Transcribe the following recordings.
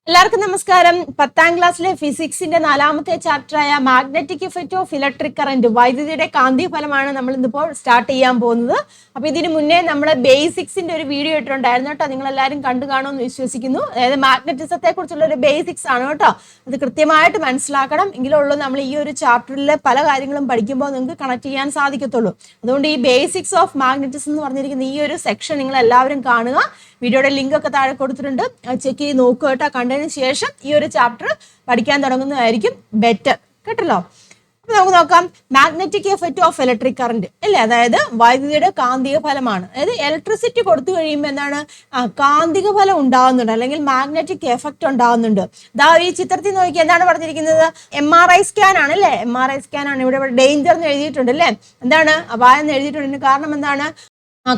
എല്ലാവർക്കും നമസ്കാരം. 10ാം ക്ലാസ്സിലെ ഫിസിക്സിന്റെ 4ാമത്തെ ചാപ്റ്ററായ magnetic effect of electric current, വൈദ്യുതിയുടെ കാന്തിക ഫലമാണ് നമ്മൾ ഇന്നിപ്പോൾ സ്റ്റാർട്ട് ചെയ്യാൻ പോകുന്നത്. അപ്പൊ ഇതിന് മുന്നേ നമ്മുടെ ബേസിക്സിന്റെ ഒരു വീഡിയോ ഇട്ടിട്ടുണ്ടായിരുന്നു കേട്ടോ. നിങ്ങൾ എല്ലാവരും കണ്ടു കാണുമെന്ന് വിശ്വസിക്കുന്നു. അതായത് മാഗ്നറ്റിസത്തെ കുറിച്ചുള്ള ഒരു ബേസിക്സ് ആണ് കേട്ടോ. അത് കൃത്യമായിട്ട് മനസ്സിലാക്കണം, എങ്കിലുള്ളൂ നമ്മൾ ഈ ഒരു ചാപ്റ്ററിലെ പല കാര്യങ്ങളും പഠിക്കുമ്പോൾ നിങ്ങൾക്ക് കണക്ട് ചെയ്യാൻ സാധിക്കത്തുള്ളൂ. അതുകൊണ്ട് ഈ ബേസിക്സ് ഓഫ് മാഗ്നറ്റിസം എന്ന് പറഞ്ഞിരിക്കുന്ന ഈ ഒരു സെക്ഷൻ നിങ്ങൾ എല്ലാവരും കാണുക. വീഡിയോയുടെ ലിങ്ക് ഒക്കെ താഴെ കൊടുത്തിട്ടുണ്ട്, ചെക്ക് ചെയ്ത് നോക്കുക കേട്ടോ. കണ്ടതിന് ശേഷം ഈ ഒരു ചാപ്റ്റർ പഠിക്കാൻ തുടങ്ങുന്നതായിരിക്കും ബെറ്റർ കേട്ടല്ലോ. അപ്പൊ നമുക്ക് നോക്കാം. Magnetic effect of electric current അല്ലേ, അതായത് വൈദ്യുതിയുടെ കാന്തിക ഫലമാണ്. അതായത് ഇലക്ട്രിസിറ്റി കൊടുത്തു കഴിയുമ്പോൾ എന്താണ്, കാന്തിക ഫലം ഉണ്ടാകുന്നുണ്ട്, അല്ലെങ്കിൽ മാഗ്നറ്റിക് എഫക്റ്റ് ഉണ്ടാകുന്നുണ്ട്. ദാ ഈ ചിത്രത്തിൽ നോക്കി എന്താണ് പറഞ്ഞിരിക്കുന്നത്, MRI സ്കാൻ ആണ് അല്ലേ. MRI സ്കാൻ ആണ്. ഇവിടെ ഡേഞ്ചർ എന്ന് എഴുതിയിട്ടുണ്ട് അല്ലേ, എന്താണ് അപായം എന്ന് എഴുതിയിട്ടുണ്ട്. കാരണം എന്താണ്,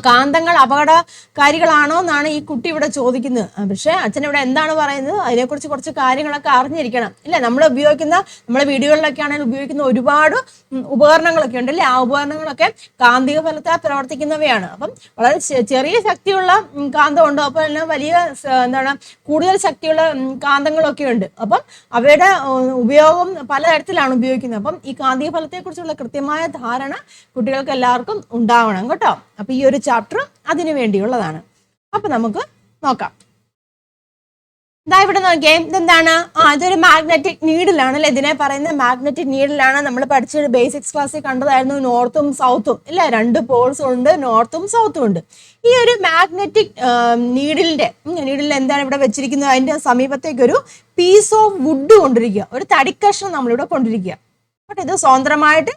കാന്തങ്ങൾ അപകടകാരികളാണോ എന്നാണ് ഈ കുട്ടി ഇവിടെ ചോദിക്കുന്നത്. പക്ഷെ അച്ഛൻ ഇവിടെ എന്താണ് പറയുന്നത്, അതിനെക്കുറിച്ച് കുറച്ച് കാര്യങ്ങളൊക്കെ അറിഞ്ഞിരിക്കണം ഇല്ലേ. നമ്മളെ വീടുകളിലൊക്കെ ആണെങ്കിൽ ഉപയോഗിക്കുന്ന ഒരുപാട് ഉപകരണങ്ങളൊക്കെ ഉണ്ട് അല്ലേ. ആ ഉപകരണങ്ങളൊക്കെ കാന്തിക ഫലത്താൽ പ്രവർത്തിക്കുന്നവയാണ്. അപ്പം വളരെ ചെറിയ ശക്തിയുള്ള കാന്തമുണ്ട്, അപ്പോൾ എല്ലാം വലിയ കൂടുതൽ ശക്തിയുള്ള കാന്തങ്ങളൊക്കെ ഉണ്ട്. അപ്പം അവയുടെ ഉപയോഗം പലതരത്തിലാണ് ഉപയോഗിക്കുന്നത്. അപ്പം ഈ കാന്തിക ഫലത്തെക്കുറിച്ചുള്ള കൃത്യമായ ധാരണ കുട്ടികൾക്ക് എല്ലാവർക്കും ഉണ്ടാവണം കേട്ടോ. അപ്പൊ ഈ ഒരു ചാപ്റ്റർ അതിനു വേണ്ടിയുള്ളതാണ്. അപ്പൊ നമുക്ക് നോക്കാം. ഇതാ ഇവിടെ നോക്കിയേ, ഇതെന്താണ്, ഇതൊരു മാഗ്നറ്റിക് നീഡിലാണ് അല്ലെ. ഇതിനെ പറയുന്ന മാഗ്നറ്റിക് നീഡിലാണ്. നമ്മൾ പഠിച്ച ബേസിക്സ് ക്ലാസ്സിൽ കണ്ടതായിരുന്നു നോർത്തും സൗത്തും ഇല്ല, 2 പോൾസ് ഉണ്ട്, നോർത്തും സൗത്തും ഉണ്ട്. ഈ ഒരു മാഗ്നറ്റിക് നീഡിൽ എന്താണ് ഇവിടെ വെച്ചിരിക്കുന്നത്, അതിന്റെ സമീപത്തേക്ക് ഒരു പീസ് ഓഫ് വുഡ് കൊണ്ടിരിക്കുക, ഒരു തടിക്കഷ്ണം നമ്മളിവിടെ കൊണ്ടിരിക്കുക. പക്ഷെ ഇത് സ്വതന്ത്രമായിട്ട്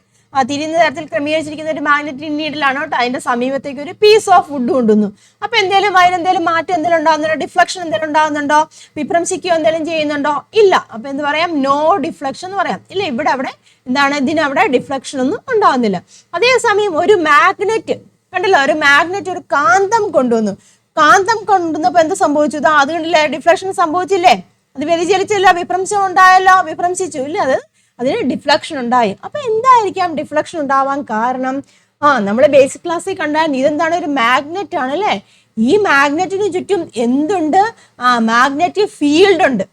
തിരിയുന്ന തരത്തിൽ ക്രമീകരിച്ചിരിക്കുന്ന ഒരു മാഗ്നറ്റിക് നീഡിലാണ് കേട്ടോ. അതിന്റെ സമീപത്തേക്ക് ഒരു പീസ് ഓഫ് വുഡ് കൊണ്ടുവന്നു. അപ്പൊ അതിനെന്തെങ്കിലും മാറ്റം എന്തെങ്കിലും ഉണ്ടാകുന്നുണ്ടോ, ഡിഫ്ലക്ഷൻ എന്തെങ്കിലും ഉണ്ടാകുന്നുണ്ടോ, വിഭ്രംശിക്കുകയോ എന്തെങ്കിലും ചെയ്യുന്നുണ്ടോ, ഇല്ല. അപ്പൊ എന്ത് പറയാം, നോ ഡിഫ്ലക്ഷൻ എന്ന് പറയാം ഇല്ല. അവിടെ എന്താണ്, ഇതിനവിടെ ഡിഫ്ലക്ഷൻ ഒന്നും ഉണ്ടാകുന്നില്ല. അതേസമയം ഒരു മാഗ്നറ്റ് കണ്ടല്ലോ, ഒരു മാഗ്നറ്റ് ഒരു കാന്തം കൊണ്ടുവന്നു. കാന്തം കൊണ്ടുവന്നപ്പോ എന്ത് സംഭവിച്ചു, അത് കണ്ടില്ലേ, ഡിഫ്ലക്ഷൻ സംഭവിച്ചില്ലേ, അത് വ്യതിചലിച്ചില്ല, വിഭ്രംശം ഉണ്ടായല്ലോ, വിഭ്രംശിച്ചു ഇല്ല, അതിന് ഡിഫ്ലക്ഷൻ ഉണ്ടായി. അപ്പൊ എന്തായിരിക്കാം ഡിഫ്ലക്ഷൻ ഉണ്ടാവാൻ കാരണം? നമ്മള് ബേസിക് ക്ലാസ്സിൽ കണ്ടാൽ ഇതെന്താണ്, ഒരു മാഗ്നറ്റ് ആണ് അല്ലെ. ഈ മാഗ്നറ്റിന് ചുറ്റും എന്തുണ്ട്, മാഗ്നറ്റിക് ഫീൽഡ് ഉണ്ട്.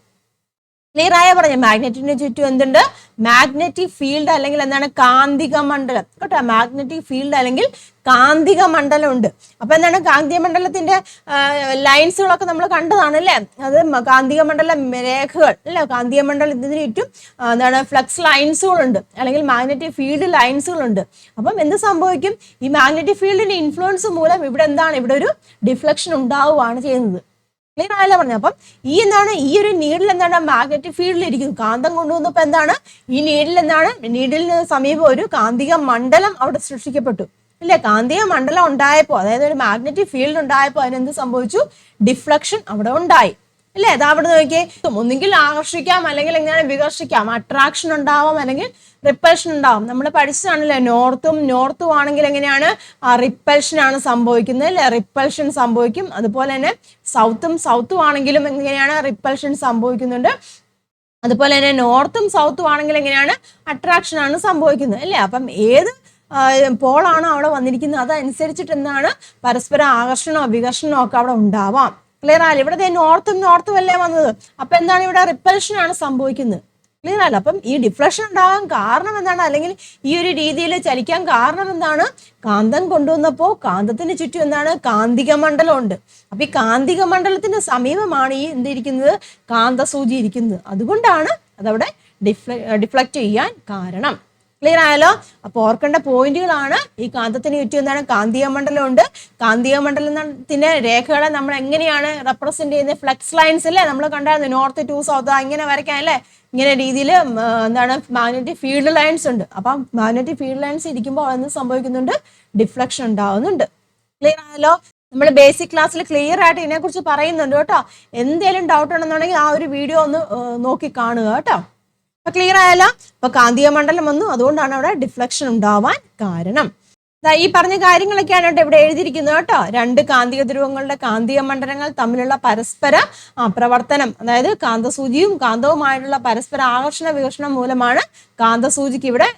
ക്ലിയർ ആയ പറഞ്ഞ, മാഗ്നറ്റിന് ചുറ്റും എന്തുണ്ട്, മാഗ്നറ്റിക് ഫീൽഡ് അല്ലെങ്കിൽ എന്താണ്, കാന്തിക മണ്ഡലം കേട്ടോ. മാഗ്നറ്റിക് ഫീൽഡ് അല്ലെങ്കിൽ കാന്തിക മണ്ഡലം ഉണ്ട്. അപ്പൊ എന്താണ്, കാന്തിക മണ്ഡലത്തിന്റെ ലൈൻസുകളൊക്കെ നമ്മൾ കണ്ടതാണ് അല്ലേ. അത് കാന്തിക മണ്ഡല രേഖകൾ അല്ലെ. കാന്തിക മണ്ഡലത്തിന് ചുറ്റും എന്താണ്, ഫ്ലക്സ് ലൈൻസുകളുണ്ട്, അല്ലെങ്കിൽ മാഗ്നറ്റിക് ഫീൽഡ് ലൈൻസുകളുണ്ട്. അപ്പം എന്ത് സംഭവിക്കും, ഈ മാഗ്നറ്റിക് ഫീൽഡിന്റെ ഇൻഫ്ലുവൻസ് മൂലം ഇവിടെ ഇവിടെ ഒരു ഡിഫ്ലക്ഷൻ ഉണ്ടാവുകയാണ് ചെയ്യുന്നത്. ക്ലിയർ ആയല്ലോ പറഞ്ഞു. അപ്പം ഈ ഒരു നീഡിൽ എന്താണ്, മാഗ്നറ്റിക് ഫീൽഡിൽ ഇരിക്കുന്നു. കാന്തം കൊണ്ടുവന്നപ്പോ എന്താണ്, ഈ നീഡിലിന് സമീപം ഒരു കാന്തിക മണ്ഡലം അവിടെ സൃഷ്ടിക്കപ്പെട്ടു അല്ലെ. കാന്തിക മണ്ഡലം ഉണ്ടായപ്പോ, അതായത് ഒരു മാഗ്നറ്റിക് ഫീൽഡ് ഉണ്ടായപ്പോ അതിനെന്ത് സംഭവിച്ചു, ഡിഫ്ലക്ഷൻ അവിടെ ഉണ്ടായി അല്ലെ. അത് അവിടെ നോക്കിയേ, ഒന്നുകിൽ ആകർഷിക്കാം അല്ലെങ്കിൽ എങ്ങനെ വികർഷിക്കാം, അട്രാക്ഷൻ ഉണ്ടാവാം അല്ലെങ്കിൽ റിപ്പൽഷൻ ഉണ്ടാവും. നമ്മൾ പഠിച്ചതാണല്ലേ, നോർത്തും ആണെങ്കിൽ എങ്ങനെയാണ്, റിപ്പൽഷൻ ആണ് സംഭവിക്കുന്നത് അല്ലെ, റിപ്പൽഷൻ സംഭവിക്കും. അതുപോലെ തന്നെ സൗത്തും ആണെങ്കിലും എങ്ങനെയാണ്, റിപ്പൽഷൻ സംഭവിക്കുന്നുണ്ട്. അതുപോലെ തന്നെ നോർത്തും സൗത്തും ആണെങ്കിൽ എങ്ങനെയാണ്, അട്രാക്ഷൻ ആണ് സംഭവിക്കുന്നത് അല്ലെ. അപ്പം ഏത് പോളാണോ അവിടെ വന്നിരിക്കുന്നത് അതനുസരിച്ചിട്ട് എന്താണ്, പരസ്പര ആകർഷണമോ വികർഷണമോ ഒക്കെ അവിടെ ഉണ്ടാവാം. ക്ലിയർ ആയാലും ഇവിടെ നോർത്തും അല്ലേ വന്നത്. അപ്പൊ എന്താണ്, ഇവിടെ റിപ്പൽഷൻ ആണ് സംഭവിക്കുന്നത്. ക്ലിയർ ആയല്ലോ. അപ്പം ഈ ഡിഫ്ലക്ഷൻ ഉണ്ടാകാൻ കാരണം എന്താണ്, അല്ലെങ്കിൽ ഈ ഒരു രീതിയിൽ ചലിക്കാൻ കാരണം എന്താണ്, കാന്തം കൊണ്ടുവന്നപ്പോ കാന്തത്തിന് ചുറ്റും എന്താണ്, കാന്തിക മണ്ഡലം ഉണ്ട്. അപ്പൊ ഈ കാന്തിക മണ്ഡലത്തിന്റെ സമീപമാണ് ഈ എന്തിരിക്കുന്നത്, കാന്തസൂചി ഇരിക്കുന്നത്. അതുകൊണ്ടാണ് അതവിടെ ഡിഫ്ലക്റ്റ് ചെയ്യാൻ കാരണം. ക്ലിയർ ആയാലോ. അപ്പൊ ഓർക്കേണ്ട പോയിന്റുകളാണ്, ഈ കാന്തത്തിന് ചുറ്റും എന്താണ്, കാന്തിക മണ്ഡലം ഉണ്ട്. കാന്തിക മണ്ഡലത്തിന്റെ രേഖകളെ നമ്മൾ എങ്ങനെയാണ് റെപ്രസെന്റ് ചെയ്യുന്നത്, ഫ്ലക്സ് ലൈൻസ് അല്ലേ. നമ്മൾ കണ്ടായിരുന്നു നോർത്ത് ടു സൗത്ത് ഇങ്ങനെ വരയ്ക്കാൻ അല്ലേ. ഇങ്ങനെ രീതിയിൽ എന്താണ്, മാഗ്നറ്റിക് ഫീൽഡ് ലൈൻസ് ഉണ്ട്. അപ്പം മാഗ്നറ്റിക് ഫീൽഡ് ലൈൻസ് ഇരിക്കുമ്പോൾ എന്ത് സംഭവിക്കുന്നുണ്ട്, ഡിഫ്ലക്ഷൻ ഉണ്ടാവുന്നുണ്ട്. ക്ലിയർ ആയല്ലോ. നമ്മൾ ബേസിക് ക്ലാസ്സിൽ ക്ലിയർ ആയിട്ട് ഇതിനെക്കുറിച്ച് പറയുന്നുണ്ട് കേട്ടോ. എന്തെങ്കിലും ഡൗട്ട് ഉണ്ടെന്നുണ്ടെങ്കിൽ ആ ഒരു വീഡിയോ ഒന്ന് നോക്കി കാണുക കേട്ടോ. അപ്പൊ ക്ലിയർ ആയല്ലോ. അപ്പൊ കാന്തിക മണ്ഡലം വന്നു, അതുകൊണ്ടാണ് അവിടെ ഡിഫ്ലക്ഷൻ ഉണ്ടാവാൻ കാരണം. ഈ പറഞ്ഞ കാര്യങ്ങളൊക്കെയാണ് കേട്ടോ ഇവിടെ എഴുതിയിരിക്കുന്നത് കേട്ടോ. രണ്ട് കാന്തിക ധ്രുവങ്ങളുടെ കാന്തിക മണ്ഡലങ്ങൾ തമ്മിലുള്ള പരസ്പര പ്രവർത്തനം, അതായത് കാന്തസൂചിയും കാന്തവുമായിട്ടുള്ള പരസ്പര ആകർഷണ വികർഷണം മൂലമാണ് കാന്തസൂചിക്ക് ഇവിടെ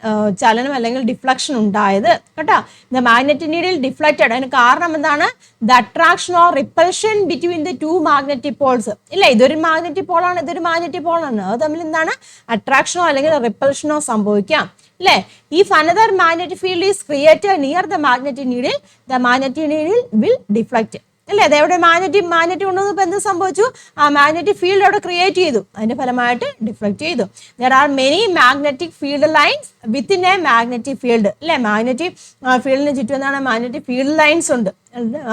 ചലനം അല്ലെങ്കിൽ ഡിഫ്ലക്ഷൻ ഉണ്ടായത് കേട്ടോ. The magnetic needle deflected. അതിന് കാരണം എന്താണ്? The attraction or repulsion between the two magnetic Paul's. ഇല്ല, ഇതൊരു മാഗ്നറ്റിക് പോളാണ്, ഇതൊരു മാഗ്നറ്റിക് പോളാണ്. അത് തമ്മിൽ എന്താണ്? അട്രാക്ഷനോ അല്ലെങ്കിൽ റിപ്പൽഷനോ സംഭവിക്കാം അല്ലേ. If another magnetic field is created near the magnetic needle will deflect. അല്ലേ, അതെവിടെ മാഗ്നറ്റിക് കൊണ്ടുവന്നപ്പോൾ എന്ത് സംഭവിച്ചു? ആ മാഗ്നറ്റിക് ഫീൽഡ് അവിടെ ക്രിയേറ്റ് ചെയ്തു, അതിന്റെ ഫലമായിട്ട് ഡിഫ്ലക്ട് ചെയ്തു. There are many magnetic field lines within a magnetic field. അല്ലേ, മാഗ്നറ്റിക് ഫീൽഡിന് ചുറ്റും എന്താണ്? മാഗ്നറ്റിക് ഫീൽഡ് ലൈൻസ് ഉണ്ട്.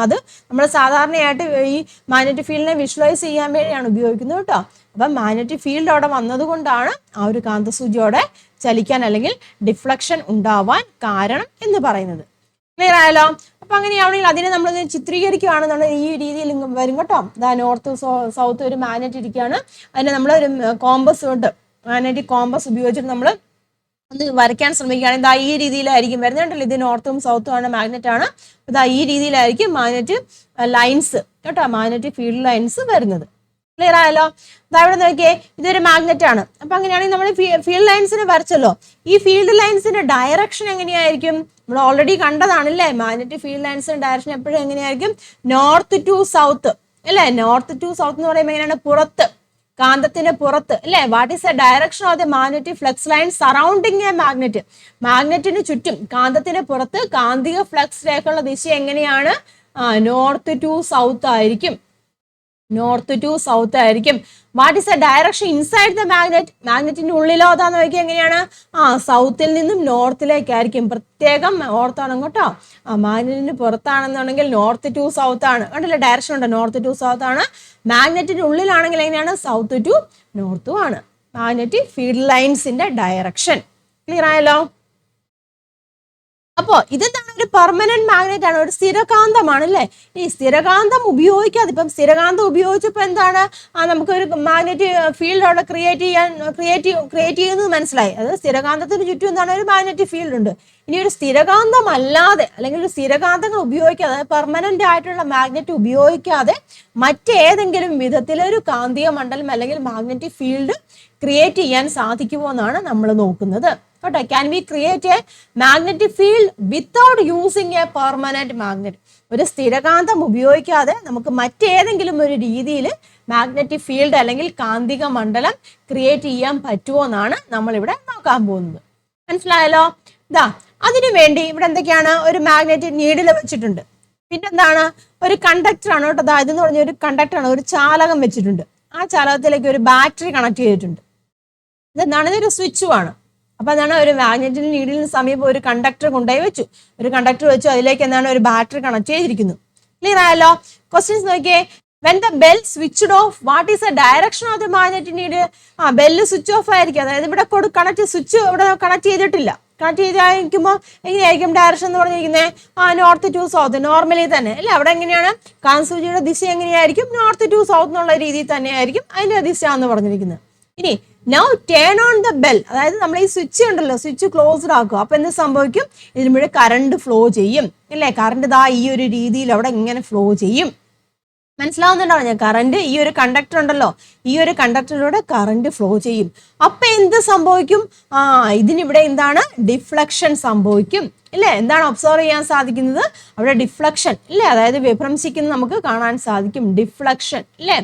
അത് നമ്മൾ സാധാരണയായിട്ട് ഈ മാഗ്നറ്റിക് ഫീൽഡിനെ വിഷ്വലൈസ് ചെയ്യാൻ വേണ്ടിയാണ് ഉപയോഗിക്കുന്നത് കേട്ടോ. അപ്പം മാഗ്നറ്റിക് ഫീൽഡ് അവിടെ വന്നതുകൊണ്ടാണ് ആ ഒരു കാന്തസൂചിയോടെ ചലിക്കാൻ അല്ലെങ്കിൽ ഡിഫ്ലക്ഷൻ ഉണ്ടാവാൻ കാരണം എന്ന് പറയുന്നത്. ക്ലിയർ ആയല്ലോ? അപ്പൊ അങ്ങനെയാണെങ്കിൽ അതിനെ നമ്മൾ ചിത്രീകരിക്കുകയാണെന്നുണ്ടെങ്കിൽ ഈ രീതിയിൽ വരും കേട്ടോ. നോർത്ത് സൗത്ത് ഒരു മാഗ്നറ്റ് ഇരിക്കുകയാണ്, അതിനെ നമ്മൾ ഒരു കോമ്പസ് കൊണ്ട് മാഗ്നറ്റിക് കോമ്പസ് ഉപയോഗിച്ചിട്ട് നമ്മൾ ഒന്ന് വരയ്ക്കാൻ ശ്രമിക്കുകയാണെങ്കിൽ ഈ രീതിയിലായിരിക്കും വരുന്നുണ്ടല്ലോ. ഇത് നോർത്തും സൗത്തും ആണ്, മാഗ്നറ്റ് ആണ്. ഈ രീതിയിലായിരിക്കും മാഗ്നറ്റ് ലൈൻസ് കേട്ടോ, മാഗ്നറ്റിക് ഫീൽഡ് ലൈൻസ് വരുന്നത്. ക്ലിയർ ആയല്ലോ? ഇവിടെ നോക്കിയേ, ഇതൊരു മാഗ്നറ്റ് ആണ്. അപ്പൊ അങ്ങനെയാണെങ്കിൽ നമ്മൾ ഫീൽഡ് ലൈൻസിനെ വരച്ചല്ലോ. ഈ ഫീൽഡ് ലൈൻസിന്റെ ഡയറക്ഷൻ എങ്ങനെയായിരിക്കും? നമ്മൾ ഓൾറെഡി കണ്ടതാണല്ലേ, മാഗ്നറ്റിക് ഫീൽഡ് ലൈൻസിന്റെ ഡയറക്ഷൻ എപ്പോഴും എങ്ങനെയായിരിക്കും? നോർത്ത് ടു സൗത്ത് അല്ലേ. നോർത്ത് ടു സൗത്ത് എന്ന് പറയുമ്പോൾ എങ്ങനെയാണ്? പുറത്ത്, കാന്തത്തിന്റെ പുറത്ത് അല്ലേ. What is the direction of the magnetic flux line surrounding a magnet? മാഗ്നറ്റിന് ചുറ്റും കാന്തത്തിന്റെ പുറത്ത് കാന്തിക ഫ്ലക്സ് രേഖയുള്ള ദിശ എങ്ങനെയാണ്? നോർത്ത് ടു സൗത്ത് ആയിരിക്കും. നോർത്ത് ടു സൗത്ത് ആയിരിക്കും. What is the direction inside the magnet? മാഗ്നറ്റിന്റെ ഉള്ളിലോ അതാന്ന് നോക്കിയാൽ എങ്ങനെയാണ്? സൗത്തിൽ നിന്നും നോർത്തിലേക്കായിരിക്കും. പ്രത്യേകം ഓർത്താണ് കേട്ടോ. മാഗ്നറ്റിന് പുറത്താണെന്നുണ്ടെങ്കിൽ നോർത്ത് ടു സൗത്ത് ആണ്. കണ്ടില്ലേ, ഡയറക്ഷൻ ഉണ്ട്, നോർത്ത് ടു സൗത്ത് ആണ്. മാഗ്നറ്റിന്റെ ഉള്ളിലാണെങ്കിൽ എങ്ങനെയാണ്? സൗത്ത് ടു നോർത്തും ആണ് മാഗ്നറ്റിക് ഫീൽഡ് ലൈൻസിന്റെ ഡയറക്ഷൻ. ക്ലിയർ ആയല്ലോ? അപ്പോ ഇതെന്താണ്? ഒരു പെർമനന്റ് മാഗ്നറ്റ് ആണ്, ഒരു സ്ഥിരകാന്തമാണ് അല്ലേ. ഈ സ്ഥിരകാന്തം ഉപയോഗിക്കാതെ, ഇപ്പം സ്ഥിരകാന്തം ഉപയോഗിച്ചപ്പോൾ എന്താണ്? നമുക്കൊരു മാഗ്നറ്റിക് ഫീൽഡ് അവിടെ ക്രിയേറ്റ് ചെയ്യുന്നത് മനസ്സിലായി. അത് സ്ഥിരകാന്തത്തിന് ചുറ്റും എന്താണ്? ഒരു മാഗ്നറ്റിക് ഫീൽഡ് ഉണ്ട്. ഇനി ഒരു സ്ഥിരകാന്തം അല്ലാതെ അല്ലെങ്കിൽ ഒരു സ്ഥിരകാന്തങ്ങൾ ഉപയോഗിക്കാതെ, പെർമനന്റ് ആയിട്ടുള്ള മാഗ്നറ്റ് ഉപയോഗിക്കാതെ മറ്റേതെങ്കിലും വിധത്തിലൊരു കാന്തിക മണ്ഡലം അല്ലെങ്കിൽ മാഗ്നറ്റിക് ഫീൽഡ് ക്രിയേറ്റ് ചെയ്യാൻ സാധിക്കുമോ എന്നാണ് നമ്മൾ നോക്കുന്നത് കേട്ടോ. Can we create A magnetic field without using A permanent magnet? ഒരു സ്ഥിരകാന്തം ഉപയോഗിക്കാതെ നമുക്ക് മറ്റേതെങ്കിലും ഒരു രീതിയിൽ മാഗ്നറ്റിക് ഫീൽഡ് അല്ലെങ്കിൽ കാന്തിക മണ്ഡലം ക്രിയേറ്റ് ചെയ്യാൻ പറ്റുമോ എന്നാണ് നമ്മളിവിടെ നോക്കാൻ പോകുന്നത്. മനസ്സിലായല്ലോ? അതിനു വേണ്ടി ഇവിടെ എന്തൊക്കെയാണ്? ഒരു മാഗ്നറ്റിക് നീഡിൽ വെച്ചിട്ടുണ്ട്. പിന്നെന്താണ്? ഒരു കണ്ടക്ടർ ആണ് കേട്ടോ. ഇതെന്ന് പറഞ്ഞ ഒരു കണ്ടക്ടർ ആണ്, ഒരു ചാലകം വെച്ചിട്ടുണ്ട്. ആ ചാലകത്തിലേക്ക് ഒരു ബാറ്ററി കണക്ട് ചെയ്തിട്ടുണ്ട്. ഇതെന്താണ്? ഇതൊരു സ്വിച്ചുമാണ്. അപ്പൊ എന്താണ്? ഒരു മാഗ്നറ്റിക് നീഡിലിന് സമീപം ഒരു കണ്ടക്ടർ കൊണ്ടുപോയി വെച്ചു. ഒരു കണ്ടക്ടർ വെച്ചു, അതിലേക്ക് എന്താണ്? ഒരു ബാറ്ററി കണക്ട് ചെയ്തിരിക്കുന്നു. ക്ലിയർ ആയല്ലോ? ക്വസ്റ്റ്യൻസ് നോക്കിയേ. When the bell switched off, what is the direction of the magnetic needle? Bell switch off ആയിരിക്കും. അതായത് ഇവിടെ സ്വിച്ച് ഇവിടെ കണക്ട് ചെയ്തിട്ടില്ല. കണക്ട് ചെയ്തായിരിക്കുമ്പോൾ എങ്ങനെയായിരിക്കും ഡയറക്ഷൻ എന്ന് പറഞ്ഞിരിക്കുന്നത്? നോർത്ത് ടു സൗത്ത് നോർമലി തന്നെ അല്ലേ. അവിടെ എങ്ങനെയാണ്? കാന്തസൂചിയുടെ ദിശ എങ്ങനെയായിരിക്കും? നോർത്ത് ടു സൗത്ത് എന്നുള്ള രീതിയിൽ തന്നെയായിരിക്കും അതിന്റെ ദിശ എന്ന് പറഞ്ഞിരിക്കുന്നത്. ഇനി now turn on the bell, അതായത് നമ്മൾ ഈ സ്വിച്ച് ഉണ്ടല്ലോ, സ്വിച്ച് ക്ലോസ്ഡ് ആക്കുക. അപ്പൊ എന്ത് സംഭവിക്കും? ഇതിലൂടെ കറണ്ട് ഫ്ലോ ചെയ്യും അല്ലേ. കറണ്ട് ഈ ഒരു രീതിയിൽ അവിടെ ഇങ്ങനെ ഫ്ലോ ചെയ്യും. മനസ്സിലാവുന്നുണ്ടോ? ഞാൻ കറണ്ട് ഈ ഒരു കണ്ടക്ടർ ഉണ്ടല്ലോ, ഈ ഒരു കണ്ടക്ടറിലൂടെ കറണ്ട് ഫ്ലോ ചെയ്യും. അപ്പൊ എന്ത് സംഭവിക്കും? ഇതിനിവിടെ എന്താണ്? ഡിഫ്ലക്ഷൻ സംഭവിക്കും ഇല്ലേ. എന്താണ് ഒബ്സർവ് ചെയ്യാൻ സാധിക്കുന്നത്? അവിടെ ഡിഫ്ലക്ഷൻ ഇല്ലേ, അതായത് വിഭ്രംശിക്കുന്നത് നമുക്ക് കാണാൻ സാധിക്കും. ഡിഫ്ലക്ഷൻ ഇല്ലേ,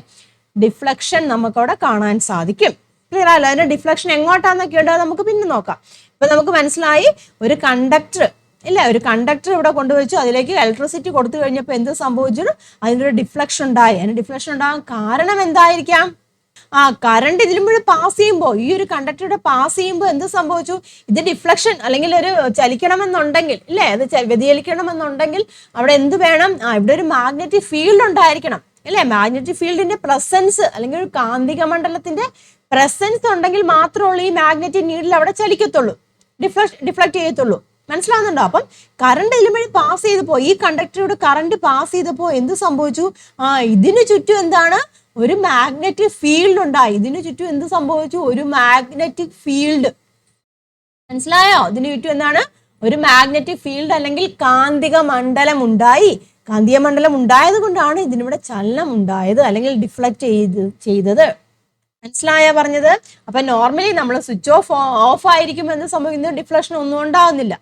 ഡിഫ്ലക്ഷൻ നമുക്കവിടെ കാണാൻ സാധിക്കും. ക്ലിയർ ആയല്ലോ? അതിന്റെ ഡിഫ്ലക്ഷൻ എങ്ങോട്ടാന്നൊക്കെ ഉണ്ടോ നമുക്ക് പിന്നെ നോക്കാം. ഇപ്പൊ നമുക്ക് മനസ്സിലായി ഒരു കണ്ടക്ടർ ഇല്ല, ഒരു കണ്ടക്ടർ ഇവിടെ കൊണ്ടുവച്ചു, അതിലേക്ക് ഇലക്ട്രിസിറ്റി കൊടുത്തു കഴിഞ്ഞപ്പോൾ എന്ത് സംഭവിച്ചു? അതിനൊരു ഡിഫ്ലക്ഷൻ ഉണ്ടായി. അതിന് ഡിഫ്ലക്ഷൻ ഉണ്ടാകാൻ കാരണം എന്തായിരിക്കാം? കറണ്ട് ഇതിലൂടെ പാസ് ചെയ്യുമ്പോൾ, ഈ ഒരു കണ്ടക്ടറുടെ പാസ് ചെയ്യുമ്പോൾ എന്ത് സംഭവിച്ചു? ഇത് ഡിഫ്ലക്ഷൻ അല്ലെങ്കിൽ ഒരു ചലിക്കണമെന്നുണ്ടെങ്കിൽ ഇല്ലേ, അത് വ്യതിചലിക്കണമെന്നുണ്ടെങ്കിൽ അവിടെ എന്ത് വേണം? ഇവിടെ ഒരു മാഗ്നറ്റിക് ഫീൽഡ് ഉണ്ടായിരിക്കണം അല്ലേ. മാഗ്നറ്റിക് ഫീൽഡിന്റെ പ്രസൻസ് അല്ലെങ്കിൽ ഒരു കാന്തിക മണ്ഡലത്തിന്റെ പ്രസൻസ് ഉണ്ടെങ്കിൽ മാത്രമേ ഈ മാഗ്നറ്റിക് നീഡിൽ അവിടെ ചലിക്കത്തുള്ളൂ, ഡിഫ്ലക്ട് ചെയ്യത്തുള്ളൂ. മനസ്സിലാവുന്നുണ്ടോ? അപ്പം കറണ്ട് ഇതിലുവഴി പാസ് ചെയ്തപ്പോ, ഈ കണ്ടക്ടറോട് കറണ്ട് പാസ് ചെയ്തപ്പോ എന്ത് സംഭവിച്ചു? ഇതിനു ചുറ്റും എന്താണ്? ഒരു മാഗ്നറ്റിക് ഫീൽഡ് ഉണ്ടായി. ഇതിനു ചുറ്റും എന്ത് സംഭവിച്ചു? ഒരു മാഗ്നറ്റിക് ഫീൽഡ്. മനസ്സിലായോ? ഇതിനു ചുറ്റും എന്താണ്? ഒരു മാഗ്നറ്റിക് ഫീൽഡ് അല്ലെങ്കിൽ കാന്തിക മണ്ഡലം ഉണ്ടായി. കാന്തിക മണ്ഡലം ഉണ്ടായത് കൊണ്ടാണ് ഇതിനിവിടെ ചലനം ഉണ്ടായത് അല്ലെങ്കിൽ ഡിഫ്ലക്ട് ചെയ്തത്. മനസ്സിലായ പറഞ്ഞത്? അപ്പൊ നോർമലി നമ്മൾ സ്വിച്ച് ഓഫ് ആയിരിക്കും എന്ന് സംഭവിക്കുന്നത് ഡിഫ്ലക്ഷൻ ഒന്നും ഉണ്ടാകുന്നില്ല.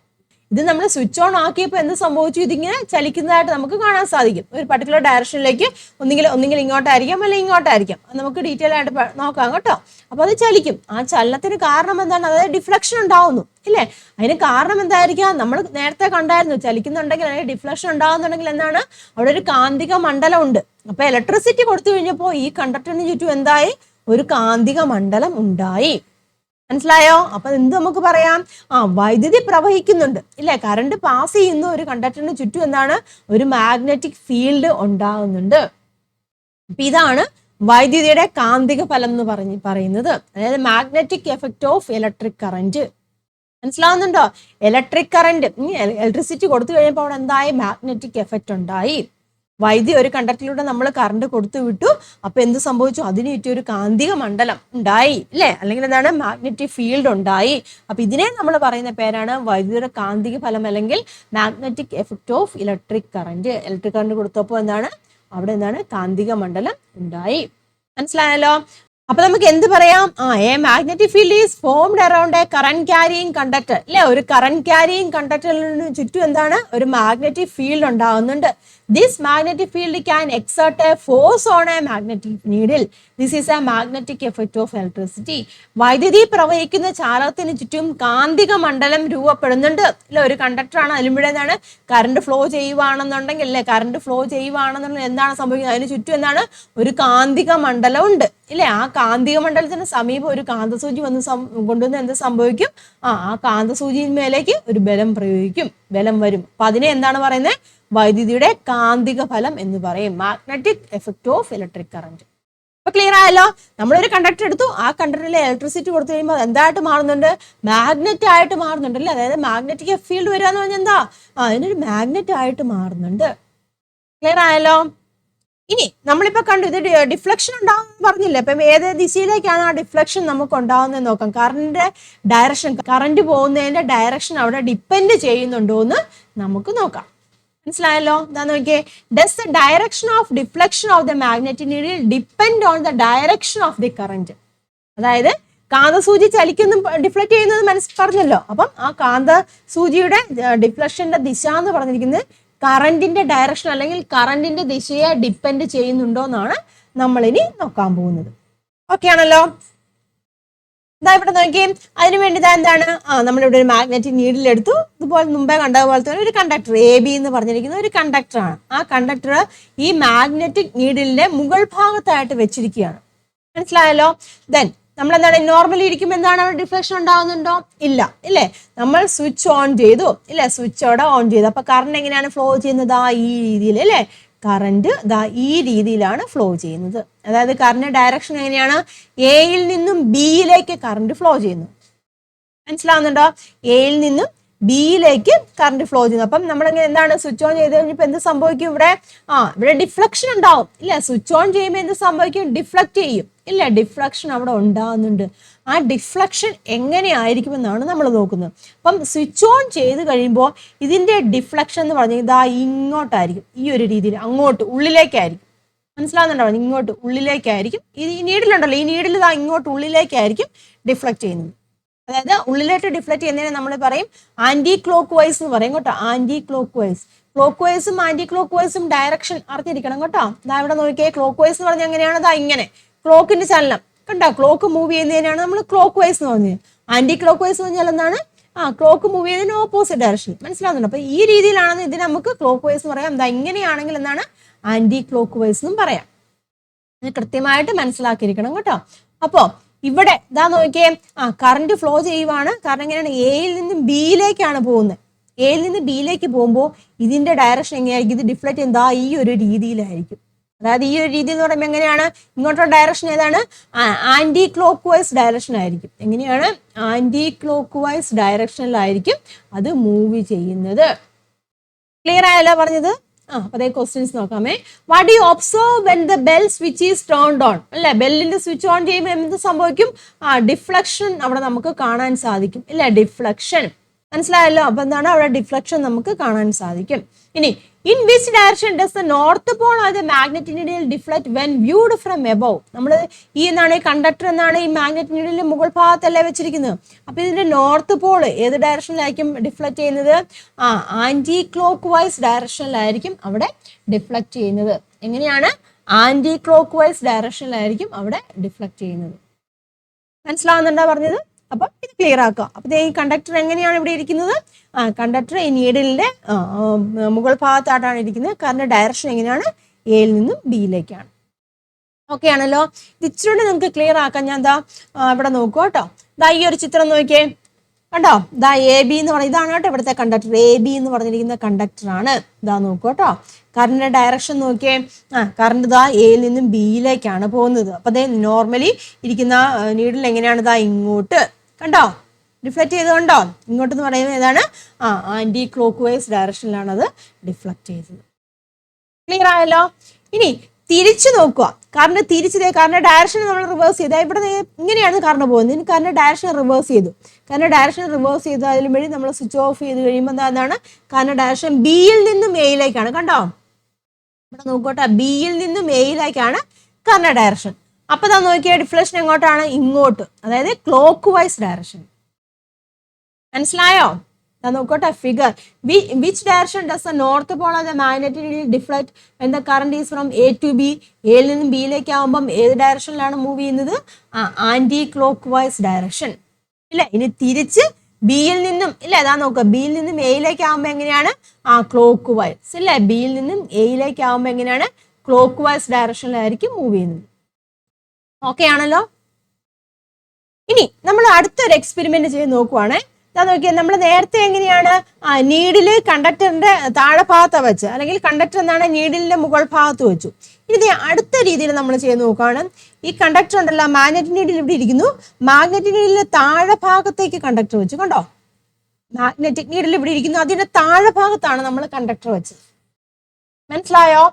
ഇത് നമ്മൾ സ്വിച്ച് ഓൺ ആക്കിയപ്പോൾ എന്ത് സംഭവിച്ചു? ഇതിങ്ങനെ ചലിക്കുന്നതായിട്ട് നമുക്ക് കാണാൻ സാധിക്കും. ഒരു പർട്ടിക്കുലർ ഡയറക്ഷനിലേക്ക് ഒന്നുകിൽ ഇങ്ങോട്ടായിരിക്കാം അല്ലെങ്കിൽ ഇങ്ങോട്ടായിരിക്കാം. അത് നമുക്ക് ഡീറ്റെയിൽ ആയിട്ട് നോക്കാം കേട്ടോ. അപ്പൊ അത് ചലിക്കും. ആ ചലനത്തിന് കാരണം എന്താണ്? അതായത് ഡിഫ്ലക്ഷൻ ഉണ്ടാവുന്നു ഇല്ലേ? അതിന് കാരണം എന്തായിരിക്കാം? നമ്മൾ നേരത്തെ കണ്ടായിരുന്നു, ചലിക്കുന്നുണ്ടെങ്കിൽ അല്ലെങ്കിൽ ഡിഫ്ലക്ഷൻ ഉണ്ടാകുന്നുണ്ടെങ്കിൽ എന്താണ്? അവിടെ ഒരു കാന്തിക മണ്ഡലം ഉണ്ട്. അപ്പൊ ഇലക്ട്രിസിറ്റി കൊടുത്തു കഴിഞ്ഞപ്പോൾ ഈ കണ്ടക്ടറിന് ചുറ്റും എന്തായി? ഒരു കാന്തിക മണ്ഡലം ഉണ്ടായി. മനസ്സിലായോ? അപ്പൊ എന്ത് നമുക്ക് പറയാം? വൈദ്യുതി പ്രവഹിക്കുന്നുണ്ട് ഇല്ലേ? കറണ്ട് പാസ് ചെയ്യുന്ന ഒരു കണ്ടക്ടറിന് ചുറ്റും എന്താണ്? ഒരു മാഗ്നറ്റിക് ഫീൽഡ് ഉണ്ടാകുന്നുണ്ട്. അപ്പൊ ഇതാണ് വൈദ്യുതിയുടെ കാന്തിക ഫലം എന്ന് പറയുന്നത്. അതായത് magnetic effect of electric current. മനസ്സിലാവുന്നുണ്ടോ? ഇലക്ട്രിക് കറന്റ്, ഇലക്ട്രിസിറ്റി കൊടുത്തു കഴിഞ്ഞപ്പോൾ അവിടെ എന്തായി? മാഗ്നറ്റിക് എഫക്റ്റ് ഉണ്ടായി. വൈദ്യുതി ഒരു കണ്ടക്ടറിലൂടെ നമ്മൾ കറണ്ട് കൊടുത്തു വിട്ടു. അപ്പൊ എന്ത് സംഭവിച്ചു? അതിന് ചുറ്റും ഒരു കാന്തിക മണ്ഡലം ഉണ്ടായി അല്ലെ? അല്ലെങ്കിൽ എന്താണ്? മാഗ്നറ്റിക് ഫീൽഡ് ഉണ്ടായി. അപ്പൊ ഇതിനെ നമ്മൾ പറയുന്ന പേരാണ് വൈദ്യുതിയുടെ കാന്തിക ഫലം അല്ലെങ്കിൽ magnetic effect of electric current. Electric current കൊടുത്തപ്പോൾ എന്താണ്? അവിടെ എന്താണ്? കാന്തിക മണ്ഡലം ഉണ്ടായി. മനസ്സിലായല്ലോ? അപ്പൊ നമുക്ക് എന്ത് പറയാം? A magnetic field is formed around A current carrying conductor അല്ലെ? ഒരു കറന്റ് ക്യാരിയിങ് കണ്ടക്ടറിന് ചുറ്റും എന്താണ്? ഒരു മാഗ്നറ്റിക് ഫീൽഡ് ഉണ്ടാകുന്നുണ്ട്. This magnetic field can exert A force on A magnetic needle. This is A magnetic effect of electricity. വൈദ്യുതി പ്രവഹിക്കുന്ന ചാലകത്തിന് ചുറ്റും കാന്തിക മണ്ഡലം രൂപപ്പെടുന്നുണ്ട് അല്ലെ? ഒരു കണ്ടക്ടറാണ്, അതിലൂടെ എന്താണ്? കറണ്ട് ഫ്ലോ ചെയ്യുവാണെന്നുണ്ടെങ്കിൽ അല്ലെ? കറണ്ട് ഫ്ലോ ചെയ്യുവാണെന്നുണ്ടെങ്കിൽ എന്താണ് സംഭവിക്കുന്നത്? അതിന് ചുറ്റും എന്താണ്? ഒരു കാന്തിക മണ്ഡലം ഉണ്ട് ഇല്ലേ? ആ കാന്തിക മണ്ഡലത്തിന് സമീപം ഒരു കാന്തസൂചി വന്ന് കൊണ്ടുവന്ന് എന്ത് സംഭവിക്കും? ആ കാന്തസൂചിന്മേലേക്ക് ഒരു ബലം പ്രയോഗിക്കും, ബലം വരും. അപ്പൊ അതിനെ എന്താണ് പറയുന്നത്? വൈദ്യുതിയുടെ കാന്തിക ഫലം എന്ന് പറയും. Magnetic effect of electric current. അപ്പൊ ക്ലിയർ ആയല്ലോ? നമ്മളൊരു കണ്ടക്ടർ എടുത്തു, ആ കണ്ടക്ടറിലെ ഇലക്ട്രിസിറ്റി കൊടുത്തു കഴിയുമ്പോൾ എന്തായിട്ട് മാറുന്നുണ്ട്? മാഗ്നറ്റ് ആയിട്ട് മാറുന്നുണ്ട് അല്ലേ? അതായത് മാഗ്നറ്റിക് ഫീൽഡ് വരിക എന്ന് പറഞ്ഞാൽ എന്താ? അതിനൊരു മാഗ്നറ്റ് ആയിട്ട് മാറുന്നുണ്ട്. ക്ലിയർ ആയല്ലോ? ഇനി നമ്മളിപ്പോ കണ്ടു ഇത് ഡിഫ്ലക്ഷൻ ഉണ്ടാവും പറഞ്ഞില്ലേ? അപ്പം ഏത് ദിശയിലേക്കാണ് ആ ഡിഫ്ലക്ഷൻ നമുക്ക് ഉണ്ടാവുന്നത് നോക്കാം. കറണ്ടിന്റെ ഡയറക്ഷൻ, കറണ്ട് പോകുന്നതിന്റെ ഡയറക്ഷൻ അവിടെ ഡിപ്പെൻഡ് ചെയ്യുന്നുണ്ടോ എന്ന് നമുക്ക് നോക്കാം. മനസ്സിലായല്ലോ? എന്താ നോക്കിയേ, does the direction of deflection of the magnetic needle depend on the direction of the current. അതായത് കാന്തസൂചി ചലിക്കുന്നു, ഡിഫ്ലക്ട് ചെയ്യുന്നത് പറഞ്ഞല്ലോ. അപ്പം ആ കാന്തസൂചിയുടെ ഡിഫ്ലക്ഷന്റെ ദിശ എന്ന് പറഞ്ഞിരിക്കുന്നത് കറന്റിന്റെ ഡയറക്ഷൻ അല്ലെങ്കിൽ കറന്റിന്റെ ദിശയെ ഡിപ്പെൻഡ് ചെയ്യുന്നുണ്ടോ എന്നാണ് നമ്മൾ ഇനി നോക്കാൻ പോകുന്നത്. ഓക്കെ ആണല്ലോ? ഇതാ ഇവിടെ നോക്കിയേ, അതിനുവേണ്ടി ഇതാ എന്താണ്? നമ്മളിവിടെ ഒരു മാഗ്നറ്റിക് നീഡിൽ എടുത്തു. ഇതുപോലെ മുമ്പേ കണ്ടതുപോലെ തന്നെ ഒരു കണ്ടക്ടർ AB എന്ന് പറഞ്ഞിരിക്കുന്ന ഒരു കണ്ടക്ടറാണ്. ആ കണ്ടക്ടർ ഈ മാഗ്നറ്റിക് നീഡിലിന്റെ മുകൾ ഭാഗത്തായിട്ട് വെച്ചിരിക്കുകയാണ്. മനസ്സിലായല്ലോ? ദെൻ നമ്മൾ എന്താണ് നോർമലി ഇരിക്കുമ്പോൾ എന്താണ് അവിടെ ഡിഫ്ലക്ഷൻ ഉണ്ടാകുന്നുണ്ടോ? ഇല്ല ഇല്ലേ? നമ്മൾ സ്വിച്ച് ഓൺ ചെയ്തു ഇല്ലേ? സ്വിച്ചോടെ ഓൺ ചെയ്തു. അപ്പൊ കറണ്ട് എങ്ങനെയാണ് ഫ്ലോ ചെയ്യുന്നത്? ഈ രീതിയിൽ അല്ലേ? കറണ്ട് ഈ രീതിയിലാണ് ഫ്ലോ ചെയ്യുന്നത്. അതായത് കറണ്ട് ഡയറക്ഷൻ എങ്ങനെയാണ്? എയിൽ നിന്നും ബിയിലേക്ക് കറണ്ട് ഫ്ലോ ചെയ്യുന്നു. മനസ്സിലാവുന്നുണ്ടോ? എയിൽ നിന്നും ബിയിലേക്ക് കറണ്ട് ഫ്ലോ ചെയ്യുന്നു. അപ്പം നമ്മളെങ്ങനെ എന്താണ് സ്വിച്ച് ഓൺ ചെയ്ത് കഴിഞ്ഞപ്പോൾ എന്ത് സംഭവിക്കും? ഇവിടെ ഡിഫ്ലക്ഷൻ ഉണ്ടാവും ഇല്ല? സ്വിച്ച് ഓൺ ചെയ്യുമ്പോൾ എന്ത് സംഭവിക്കും? ഡിഫ്ലക്ട് ചെയ്യും ഇല്ല? ഡിഫ്ലക്ഷൻ അവിടെ ഉണ്ടാകുന്നുണ്ട്. ആ ഡിഫ്ലക്ഷൻ എങ്ങനെയായിരിക്കുമെന്നാണ് നമ്മൾ നോക്കുന്നത്. അപ്പം സ്വിച്ച് ഓൺ ചെയ്ത് കഴിയുമ്പോൾ ഇതിന്റെ ഡിഫ്ലക്ഷൻ എന്ന് പറഞ്ഞാൽ ഇതാ ഇങ്ങോട്ടായിരിക്കും, ഈ ഒരു രീതിയിൽ അങ്ങോട്ട് ഉള്ളിലേക്കായിരിക്കും. മനസ്സിലാവുന്നുണ്ടോ? ഇങ്ങോട്ട് ഉള്ളിലേക്കായിരിക്കും. ഈ നീഡിലുണ്ടല്ലോ, ഈ നീഡിൽ ഇതാ ഇങ്ങോട്ട് ഉള്ളിലേക്കായിരിക്കും ഡിഫ്ലക്ട് ചെയ്യുന്നത്. അതായത് ഉള്ളിലേക്ക് ഡിഫ്ലക്ട് ചെയ്യുന്നതിനെ നമ്മൾ പറയും ആന്റി ക്ലോക്ക് വൈസ് എന്ന് പറയും കേട്ടോ. Anticlockwise. ക്ലോക്ക് വൈസും ആന്റി ക്ലോക്ക് വൈസും ഡയറക്ഷൻ അറിഞ്ഞിരിക്കണം കേട്ടോ. ഇതാ ഇവിടെ നോക്കിയേ, ക്ലോക്ക് വൈസ് എന്ന് പറഞ്ഞാൽ എങ്ങനെയാണ്? ഇതാ ഇങ്ങനെ ക്ലോക്കിന്റെ ചലനം കണ്ടോ? ക്ലോക്ക് മൂവ് ചെയ്യുന്നതിനാണ് നമ്മൾ ക്ലോക്ക് വൈസ് എന്ന് പറഞ്ഞത്. ആന്റി ക്ലോക്ക് വൈസ് എന്ന് പറഞ്ഞാൽ എന്താണ്? ക്ലോക്ക് മൂവ് ചെയ്യുന്നതിന് ഓപ്പോസിറ്റ് ഡയറക്ഷൻ. മനസ്സിലാവുന്നുണ്ടോ? അപ്പൊ ഈ രീതിയിലാണ് ഇതിന് നമുക്ക് ക്ലോക്ക് വൈസ് എന്ന് പറയാം. എന്താ ഇങ്ങനെയാണെങ്കിൽ എന്താണ്? ആന്റി ക്ലോക്ക് വൈസ് എന്നും പറയാം. ഇത് കൃത്യമായിട്ട് മനസ്സിലാക്കിയിരിക്കണം കേട്ടോ. അപ്പോ ഇവിടെ ഇതാ നോക്കിയേ, കറണ്ട് ഫ്ലോ ചെയ്യുവാണ്. കാരണം എങ്ങനെയാണ്? എയിൽ നിന്ന് ബിയിലേക്കാണ് പോകുന്നത്. എയിൽ നിന്ന് ബിയിലേക്ക് പോകുമ്പോൾ ഇതിന്റെ ഡയറക്ഷൻ എങ്ങനെയായിരിക്കും? ഇത് ഡിഫ്ലക്ട് ചെയ്യുന്നത് ഈ ഒരു രീതിയിലായിരിക്കും. അതായത് ഈ ഒരു രീതി എന്ന് പറയുമ്പോൾ എങ്ങനെയാണ്? ഇങ്ങോട്ടുള്ള ഡയറക്ഷൻ ഏതാണ്? ആന്റി ക്ലോക്ക് വൈസ് ഡയറക്ഷൻ ആയിരിക്കും. എങ്ങനെയാണ്? ആന്റി ക്ലോക്ക് വൈസ് ഡയറക്ഷനിലായിരിക്കും അത് മൂവ് ചെയ്യുന്നത്. ക്ലിയർ ആയല്ലോ പറഞ്ഞത്? അപ്പൊ അതേ ക്വസ്റ്റ്യൻസ് നോക്കാമേ. What you observe when the bell switch is turned on അല്ലെ? ബെല്ലിന്റെ സ്വിച്ച് ഓൺ ചെയ്യുമ്പോൾ എന്ത് സംഭവിക്കും? ഡിഫ്ലക്ഷൻ അവിടെ നമുക്ക് കാണാൻ സാധിക്കും ഇല്ല? ഡിഫ്ലക്ഷൻ മനസ്സിലായല്ലോ? അപ്പൊ എന്താണ് അവിടെ ഡിഫ്ലക്ഷൻ നമുക്ക് കാണാൻ സാധിക്കും. ഇനി in which direction does the north pole of the magnetic needle deflect when viewed from above? നമ്മൾ ഈ എന്താണ് കണ്ടക്ടർ എന്നാണ് ഈ മാഗ്നറ്റിക് നീഡിലിന്റെ മുകൾ ഭാഗത്തല്ലേ വെച്ചിരിക്കുന്നത്. അപ്പൊ ഇതിന്റെ നോർത്ത് പോൾ ഏത് ഡയറക്ഷനിലായിരിക്കും ഡിഫ്ലക്ട് ചെയ്യുന്നത്? ആന്റി ക്ലോക്ക് വൈസ് ഡയറക്ഷനിലായിരിക്കും അവിടെ ഡിഫ്ലക്ട് ചെയ്യുന്നത്. എങ്ങനെയാണ്? ആന്റി ക്ലോക്ക് വൈസ് ഡയറക്ഷനിലായിരിക്കും അവിടെ ഡിഫ്ലക്ട് ചെയ്യുന്നത്. മനസ്സിലാവുന്നുണ്ടോ പറഞ്ഞത്? അപ്പൊ ഇത് ക്ലിയർ ആക്കുക. അപ്പൊ ഈ കണ്ടക്ടർ എങ്ങനെയാണ് ഇവിടെ ഇരിക്കുന്നത്? കണ്ടക്ടർ ഈ നീഡിലിന്റെ മുകൾ ഭാഗത്തായിട്ടാണ് ഇരിക്കുന്നത്. കാരണം ഡയറക്ഷൻ എങ്ങനെയാണ്? എയിൽ നിന്നും ബിയിലേക്കാണ്. ഓക്കെ ആണല്ലോ? ഇത് ഇച്ചിരി നമുക്ക് ക്ലിയർ ആക്കാം. ഞാൻ ഇവിടെ നോക്കുക കേട്ടോ. ഈ ഒരു ചിത്രം നോക്കിയേ, കണ്ടോ? എ ബി എന്ന് പറഞ്ഞ ഇതാണ് കേട്ടോ ഇവിടുത്തെ കണ്ടക്ടർ. എ ബി എന്ന് പറഞ്ഞിരിക്കുന്ന കണ്ടക്ടർ ആണ്. നോക്കൂ കേട്ടോ. കറണ്ടിന്റെ ഡയറക്ഷൻ നോക്കിയേ. കറണ്ട് എയിൽ നിന്നും ബിയിലേക്കാണ് പോകുന്നത്. അപ്പൊ നോർമലി ഇരിക്കുന്ന നീഡിൽ എങ്ങനെയാണ്? ഇങ്ങോട്ട് കണ്ടോ ഡിഫ്ലക്ട് ചെയ്തുകൊണ്ടോ? ഇങ്ങോട്ട് എന്ന് പറയുന്നത് ഏതാണ്? ആന്റി ക്ലോക്ക് വൈസ് ഡയറക്ഷനിലാണ് അത് ഡിഫ്ലക്ട് ചെയ്തത്. ക്ലിയർ ആയല്ലോ? ഇനി തിരിച്ചു നോക്കുക. കറണ്ട് തിരിച്ചതേ, കാരണം ഡയറക്ഷൻ നമ്മൾ റിവേഴ്സ് ചെയ്ത് ഇവിടെ ഇങ്ങനെയാണ് കറണ്ട് പോകുന്നത്. ഇനി കറണ്ട് ഡയറക്ഷൻ റിവേഴ്സ് ചെയ്തു. കാരണം ഡയറക്ഷൻ റിവേഴ്സ് ചെയ്ത് അതിലും വഴി നമ്മൾ സ്വിച്ച് ഓഫ് ചെയ്ത് കഴിയുമ്പോൾ എന്താണ്? കാരണം ഡയറക്ഷൻ ബിയിൽ നിന്നും എയിലേക്കാണ്. കണ്ടോ ഇവിടെ നോക്കട്ടെ, ബിയിൽ നിന്നും എയിലേക്കാണ് കറണ്ട് ഡയറക്ഷൻ. അപ്പൊ നോക്കിയാൽ ഡിഫ്ലക്ഷൻ എങ്ങോട്ടാണ്? ഇങ്ങോട്ട്, അതായത് ക്ലോക്ക് വൈസ് ഡയറക്ഷൻ. മനസ്സിലായോ? നോക്കട്ടെ figure. Which direction does the north pole of the magnetic needle deflect when the current is from A to B? എയിൽ നിന്നും ബിയിലേക്ക് ആകുമ്പം ഏത് ഡയറക്ഷനിലാണ് മൂവ് ചെയ്യുന്നത്? Anti clock vice direction. ഇല്ലേ? ഇനി തിരിച്ച് ബിയിൽ നിന്നും ഇല്ലേ നോക്കുക, ബിയിൽ നിന്നും എയിലേക്ക് ആകുമ്പോൾ എങ്ങനെയാണ്? Clock vice. ഇല്ലേ? ബിയിൽ നിന്നും എയിലേക്ക് ആകുമ്പോൾ എങ്ങനെയാണ്? ക്ലോക്ക് വൈസ് ഡയറക്ഷനിലായിരിക്കും മൂവ് ചെയ്യുന്നത്. ഓക്കെ ആണല്ലോ? ഇനി നമ്മൾ അടുത്തൊരു എക്സ്പെരിമെന്റ് ചെയ്ത് നോക്കുവാണ്. നോക്കിയാൽ നമ്മൾ നേരത്തെ എങ്ങനെയാണ് നീഡില് കണ്ടക്ടറിന്റെ താഴെ ഭാഗത്ത് വെച്ച്, അല്ലെങ്കിൽ കണ്ടക്ടർ എന്നാണ് നീഡിലിന്റെ മുകൾ ഭാഗത്ത് വെച്ചു. ഇനി അടുത്ത രീതിയിൽ നമ്മൾ ചെയ്ത് നോക്കുകയാണ്. ഈ കണ്ടക്ടർ ഉണ്ടല്ലോ, മാഗ്നറ്റിക് നീഡിൽ ഇവിടെ ഇരിക്കുന്നു. മാഗ്നറ്റിക് നീഡിലിന്റെ താഴെ ഭാഗത്തേക്ക് കണ്ടക്ടർ വെച്ചു. കണ്ടോ? മാഗ്നറ്റിക് നീഡിൽ ഇവിടെ ഇരിക്കുന്നു, അതിന്റെ താഴെ ഭാഗത്താണ് നമ്മൾ കണ്ടക്ടർ വെച്ചത്. മനസ്സിലായോ?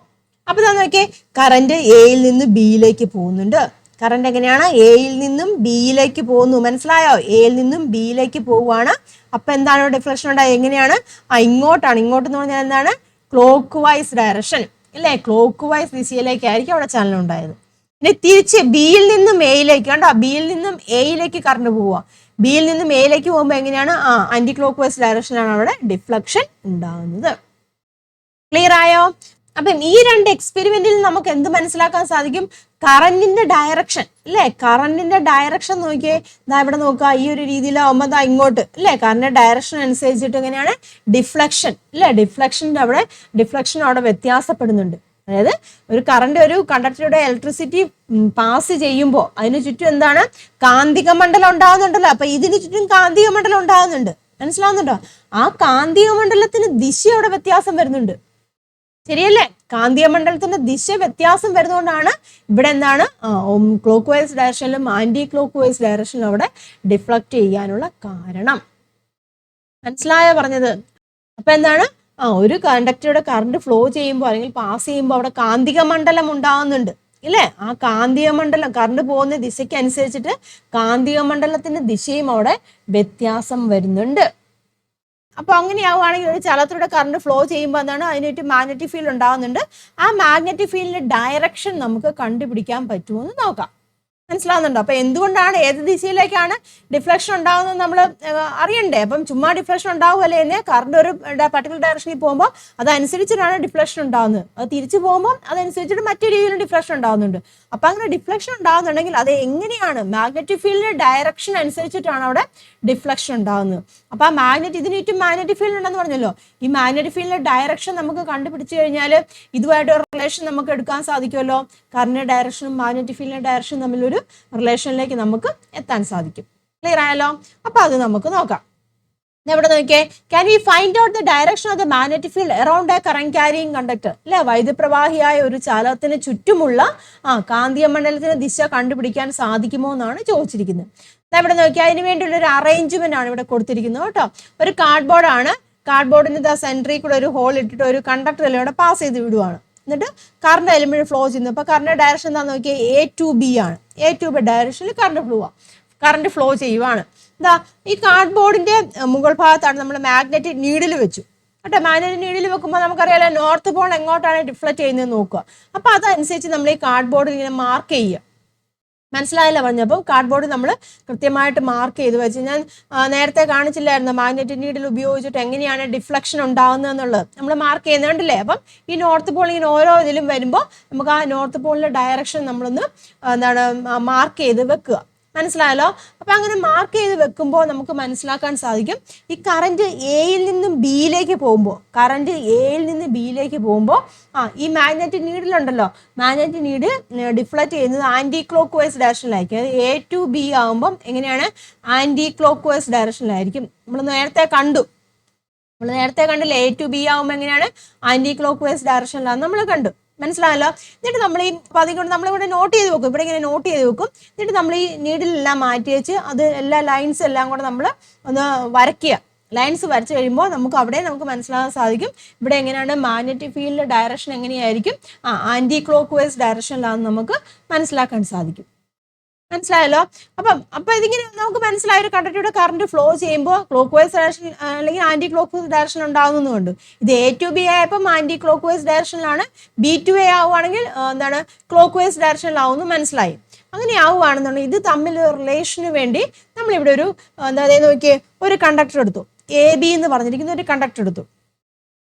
അപ്പൊ നോക്കിയേ, കറന്റ് എയിൽ നിന്ന് ബിയിലേക്ക് പോകുന്നുണ്ട്. കറണ്ട് എങ്ങനെയാണ്? എയിൽ നിന്നും ബിയിലേക്ക് പോകുന്നു. മനസ്സിലായോ? എയിൽ നിന്നും ബിയിലേക്ക് പോവുകയാണ്. അപ്പൊ എന്താണ് ഡിഫ്ലക്ഷൻ ഉണ്ടായത്? എങ്ങനെയാണ്? ഇങ്ങോട്ടാണ്. ഇങ്ങോട്ട് എന്ന് പറഞ്ഞാൽ എന്താണ്? Clock vice direction. അല്ലേ? ക്ലോക്ക് വൈസ് ദിശയിലേക്കായിരിക്കും അവിടെ ചലനം ഉണ്ടായത്. ഇനി തിരിച്ച് ബിയിൽ നിന്നും എയിലേക്ക്, കണ്ടോ? ബിയിൽ നിന്നും എയിലേക്ക് കറണ്ട് പോവുക. ബിയിൽ നിന്നും എയിലേക്ക് പോകുമ്പോൾ എങ്ങനെയാണ്? ആന്റി ക്ലോക്ക് വൈസ് ഡയറക്ഷനാണ് അവിടെ ഡിഫ്ലക്ഷൻ ഉണ്ടാകുന്നത്. ക്ലിയർ ആയോ? അപ്പം ഈ രണ്ട് എക്സ്പെരിമെന്റിൽ നമുക്ക് എന്ത് മനസ്സിലാക്കാൻ സാധിക്കും? കറന്റിന്റെ ഡയറക്ഷൻ അല്ലേ? കറന്റിന്റെ ഡയറക്ഷൻ നോക്കിയേ, ഇവിടെ നോക്കുക. ഈ ഒരു രീതിയിലാവുമ്പോൾ ഇങ്ങോട്ട് അല്ലേ? കറന്റ് ഡയറക്ഷൻ അനുസരിച്ചിട്ട് എങ്ങനെയാണ് ഡിഫ്ലക്ഷൻ അല്ലേ? ഡിഫ്ലക്ഷൻ അവിടെ വ്യത്യാസപ്പെടുന്നുണ്ട്. അതായത് ഒരു കറണ്ട് ഒരു കണ്ടക്ടറുടെ ഇലക്ട്രിസിറ്റി പാസ് ചെയ്യുമ്പോൾ അതിന് ചുറ്റും എന്താണ്? കാന്തിക മണ്ഡലം ഉണ്ടാകുന്നുണ്ടല്ലോ. അപ്പൊ ഇതിന് ചുറ്റും കാന്തിക മണ്ഡലം ഉണ്ടാകുന്നുണ്ട്. മനസ്സിലാവുന്നുണ്ടോ? ആ കാന്തിക മണ്ഡലത്തിന് ദിശ അവിടെ വ്യത്യാസം വരുന്നുണ്ട്. ശരിയല്ലേ? കാന്തിക മണ്ഡലത്തിന്റെ ദിശ വ്യത്യാസം വരുന്നതുകൊണ്ടാണ് ഇവിടെ എന്താണ് ക്ലോക്ക് വൈസ് ഡയറക്ഷനിലും ആന്റി ക്ലോക്ക് വൈസ് ഡയറക്ഷനിലും അവിടെ ഡിഫ്ലക്ട് ചെയ്യാനുള്ള കാരണം. മനസ്സിലായോ പറഞ്ഞത്? അപ്പൊ എന്താണ്? ഒരു കണ്ടക്ടറുടെ കറണ്ട് ഫ്ലോ ചെയ്യുമ്പോൾ അല്ലെങ്കിൽ പാസ് ചെയ്യുമ്പോൾ അവിടെ കാന്തിക മണ്ഡലം ഉണ്ടാകുന്നുണ്ട് ഇല്ലേ? ആ കാന്തിക മണ്ഡലം കറണ്ട് പോകുന്ന ദിശയ്ക്ക് അനുസരിച്ചിട്ട് കാന്തിക മണ്ഡലത്തിന്റെ ദിശയും അവിടെ വ്യത്യാസം വരുന്നുണ്ട്. അപ്പൊ അങ്ങനെയാവുകയാണെങ്കിൽ ഒരു ചലനത്തിലൂടെ കറണ്ട് ഫ്ലോ ചെയ്യുമ്പോൾ എന്താണ്? അതിനൊരു മാഗ്നറ്റിക് ഫീൽഡ് ഉണ്ടാകുന്നുണ്ട്. ആ മാഗ്നറ്റിക് ഫീൽഡിന്റെ ഡയറക്ഷൻ നമുക്ക് കണ്ടുപിടിക്കാൻ പറ്റുമോ എന്ന് നോക്കാം. മനസ്സിലാവുന്നുണ്ടോ? അപ്പൊ എന്തുകൊണ്ടാണ്, ഏത് ദിശയിലേക്കാണ് ഡിഫ്ലക്ഷൻ ഉണ്ടാകുന്നത് നമ്മൾ അറിയണ്ടേ? അപ്പം ചുമ്മാ ഡിഫ്ലക്ഷൻ ഉണ്ടാവുമല്ലേ തന്നെ? കറണ്ട് ഒരു പർട്ടിക്കുലർ ഡയറക്ഷനിൽ പോകുമ്പോൾ അതനുസരിച്ചിട്ടാണ് ഡിഫ്ലക്ഷൻ ഉണ്ടാകുന്നത്. അത് തിരിച്ചു പോകുമ്പോൾ അതനുസരിച്ചിട്ട് മറ്റൊരു രീതിയിലും ഡിഫ്ലക്ഷൻ ഉണ്ടാകുന്നുണ്ട്. അപ്പൊ അങ്ങനെ ഡിഫ്ലക്ഷൻ ഉണ്ടാകുന്നുണ്ടെങ്കിൽ അത് എങ്ങനെയാണ്? മാഗ്നറ്റിക് ഫീൽഡിന്റെ ഡയറക്ഷൻ അനുസരിച്ചിട്ടാണ് അവിടെ ഡിഫ്ലക്ഷൻ ഉണ്ടാകുന്നത്. അപ്പൊ ആ ഇതിന് ചുറ്റും മാഗ്നറ്റിക് ഫീൽഡ് ഉണ്ടെന്ന് പറഞ്ഞല്ലോ. ഈ മാഗ്നറ്റിക് ഫീൽഡിന്റെ ഡയറക്ഷൻ നമുക്ക് കണ്ടുപിടിച്ചു കഴിഞ്ഞാൽ ഇതുമായിട്ട് ഒരു റിലേഷൻ നമുക്ക് എടുക്കാൻ സാധിക്കുമല്ലോ. കറന്റ് ഡയറക്ഷനും മാഗ്നറ്റിക് ഫീൽഡിന്റെ ഡയറക്ഷനും തമ്മിലൊരു റിലേഷനിലേക്ക് നമുക്ക് എത്താൻ സാധിക്കും. ക്ലിയർ ആയല്ലോ? അപ്പൊ അത് നമുക്ക് നോക്കാം. ഇവിടെ നോക്കിയേ, can we find out the direction of the magnetic field around A current carrying conductor? അല്ലെ? വൈദ്യുതപ്രവാഹിയായ ഒരു ചാലകത്തിന് ചുറ്റുമുള്ള കാന്തിക മണ്ഡലത്തിന്റെ ദിശ കണ്ടുപിടിക്കാൻ സാധിക്കുമോ എന്നാണ് ചോദിച്ചിരിക്കുന്നത്. ഇവിടെ നോക്കിയാൽ അതിന് വേണ്ടിയുള്ള ഒരു അറേഞ്ച്മെന്റ് ആണ് ഇവിടെ കൊടുത്തിരിക്കുന്നത് കേട്ടോ. ഒരു കാർഡ്ബോർഡ് ആണ്. കാർഡ്ബോർഡിന് സെൻട്രിൽ കൂടെ ഒരു ഹോൾ ഇട്ടിട്ട് ഒരു കണ്ടക്ടർ ഇവിടെ പാസ് ചെയ്ത് വിടുവാണ്. എന്നിട്ട് കറണ്ട് എലിമെന്റ് ഫ്ലോ ചെയ്യുന്നു. അപ്പൊ കറണ്ട് ഡയറക്ഷൻ എന്താന്ന് നോക്കിയാൽ A to B ആണ്. A to B ഡയറക്ഷനിൽ കറണ്ട് ഫ്ലോ ചെയ്യുവാണ്. എന്താ ഈ കാർഡ്ബോർഡിന്റെ മുകൾ ഭാഗത്താണ് നമ്മൾ മാഗ്നറ്റിക് നീഡിൽ വെച്ചു കേട്ടോ. മാഗ്നറ്റിക് നീഡിൽ വെക്കുമ്പോൾ നമുക്കറിയാലോ നോർത്ത് പോൾ എങ്ങോട്ടാണ് ഡിഫ്ലക്ട് ചെയ്യുന്നത് നോക്കുക. അപ്പൊ അതനുസരിച്ച് നമ്മൾ ഈ കാർഡ്ബോർഡിൽ ഇങ്ങനെ മാർക്ക് ചെയ്യുക. മനസ്സിലായല്ലോ പറഞ്ഞപ്പോൾ കാർഡ്ബോർഡ് നമ്മൾ കൃത്യമായിട്ട് മാർക്ക് ചെയ്ത് വെച്ച് ഞാൻ നേരത്തെ കാണിച്ചില്ലായിരുന്നു മാഗ്നറ്റിക് നീഡിൽ ഉപയോഗിച്ചിട്ട് എങ്ങനെയാണ് ഡിഫ്ലക്ഷൻ ഉണ്ടാകുന്നത് എന്നുള്ളത് നമ്മൾ മാർക്ക് ചെയ്യുന്നുണ്ടല്ലേ. അപ്പം ഈ നോർത്ത് പോൾ ഇങ്ങനെ ഓരോ ഇതിലും വരുമ്പോൾ നമുക്ക് ആ നോർത്ത് പോളിന്റെ ഡയറക്ഷൻ നമ്മളൊന്ന് എന്താണ് മാർക്ക് ചെയ്ത് വെക്കുക. മനസ്സിലായല്ലോ. അപ്പൊ അങ്ങനെ മാർക്ക് ചെയ്ത് വെക്കുമ്പോൾ നമുക്ക് മനസ്സിലാക്കാൻ സാധിക്കും ഈ കറന്റ് എയിൽ നിന്നും ബിയിലേക്ക് പോകുമ്പോൾ ഈ മാഗ്നറ്റിക് നീഡിലുണ്ടല്ലോ മാഗ്നറ്റിക് നീഡ് ഡിഫ്ലക്ട് ചെയ്യുന്നത് ആന്റി ക്ലോക്ക് വൈസ് ഡയറക്ഷനിലായിരിക്കും. അത് എ ടു ബി ആകുമ്പം എങ്ങനെയാണ് ആന്റി ക്ലോക്ക് വൈസ് ഡയറക്ഷനിലായിരിക്കും. നമ്മൾ നേരത്തെ കണ്ടില്ലേ എ ടു ബി ആകുമ്പോൾ എങ്ങനെയാണ് ആന്റി ക്ലോക്ക് വൈസ് ഡയറക്ഷനിലാണ് നമ്മൾ കണ്ടു. മനസ്സിലായല്ലോ. എന്നിട്ട് നമ്മൾ ഈ അതുകൊണ്ട് നമ്മളിവിടെ നോട്ട് ചെയ്ത് വെക്കും, ഇവിടെ ഇങ്ങനെ നോട്ട് ചെയ്ത് വെക്കും. എന്നിട്ട് നമ്മൾ ഈ നീഡിലെല്ലാം മാറ്റി വെച്ച് അത് എല്ലാ ലൈൻസ് എല്ലാം കൂടെ നമ്മൾ ഒന്ന് വരയ്ക്കുക. ലൈൻസ് വരച്ച് കഴിയുമ്പോൾ നമുക്ക് മനസ്സിലാക്കാൻ സാധിക്കും ഇവിടെ എങ്ങനെയാണ് മാഗ്നറ്റിക് ഫീൽഡ് ഡയറക്ഷൻ എങ്ങനെയായിരിക്കും ആന്റി ക്ലോക്ക് വൈസ് ഡയറക്ഷനിലാണെന്ന് നമുക്ക് മനസ്സിലാക്കാൻ സാധിക്കും. മനസ്സിലായല്ലോ. അപ്പൊ ഇതിങ്ങനെ നമുക്ക് മനസ്സിലായ ഒരു കണ്ടക്ടറുടെ കറണ്ട് ഫ്ലോ ചെയ്യുമ്പോൾ ക്ലോക്ക് വൈസ് ഡയറക്ഷൻ അല്ലെങ്കിൽ ആന്റി ക്ലോക്ക് വൈസ് ഡയറക്ഷൻ ഉണ്ടാകുന്നതുകൊണ്ട് ഇത് എ ടു ബി ആയപ്പം ആന്റി ക്ലോക്ക് വൈസ് ഡയറക്ഷനിലാണ്, ബി ടു എ ആവുകയാണെങ്കിൽ എന്താണ് ക്ലോക്ക് വൈസ് ഡയറക്ഷനിലാവുമെന്ന് മനസ്സിലായി. അങ്ങനെ ആവുകയാണെന്നുണ്ടെങ്കിൽ ഇത് തമ്മിൽ റിലേഷന് വേണ്ടി നമ്മളിവിടെ ഒരു എന്താ നോക്കിയേ ഒരു കണ്ടക്ടർ എടുത്തു, എ ബി എന്ന് പറഞ്ഞിരിക്കുന്ന ഒരു കണ്ടക്ടർ എടുത്തു.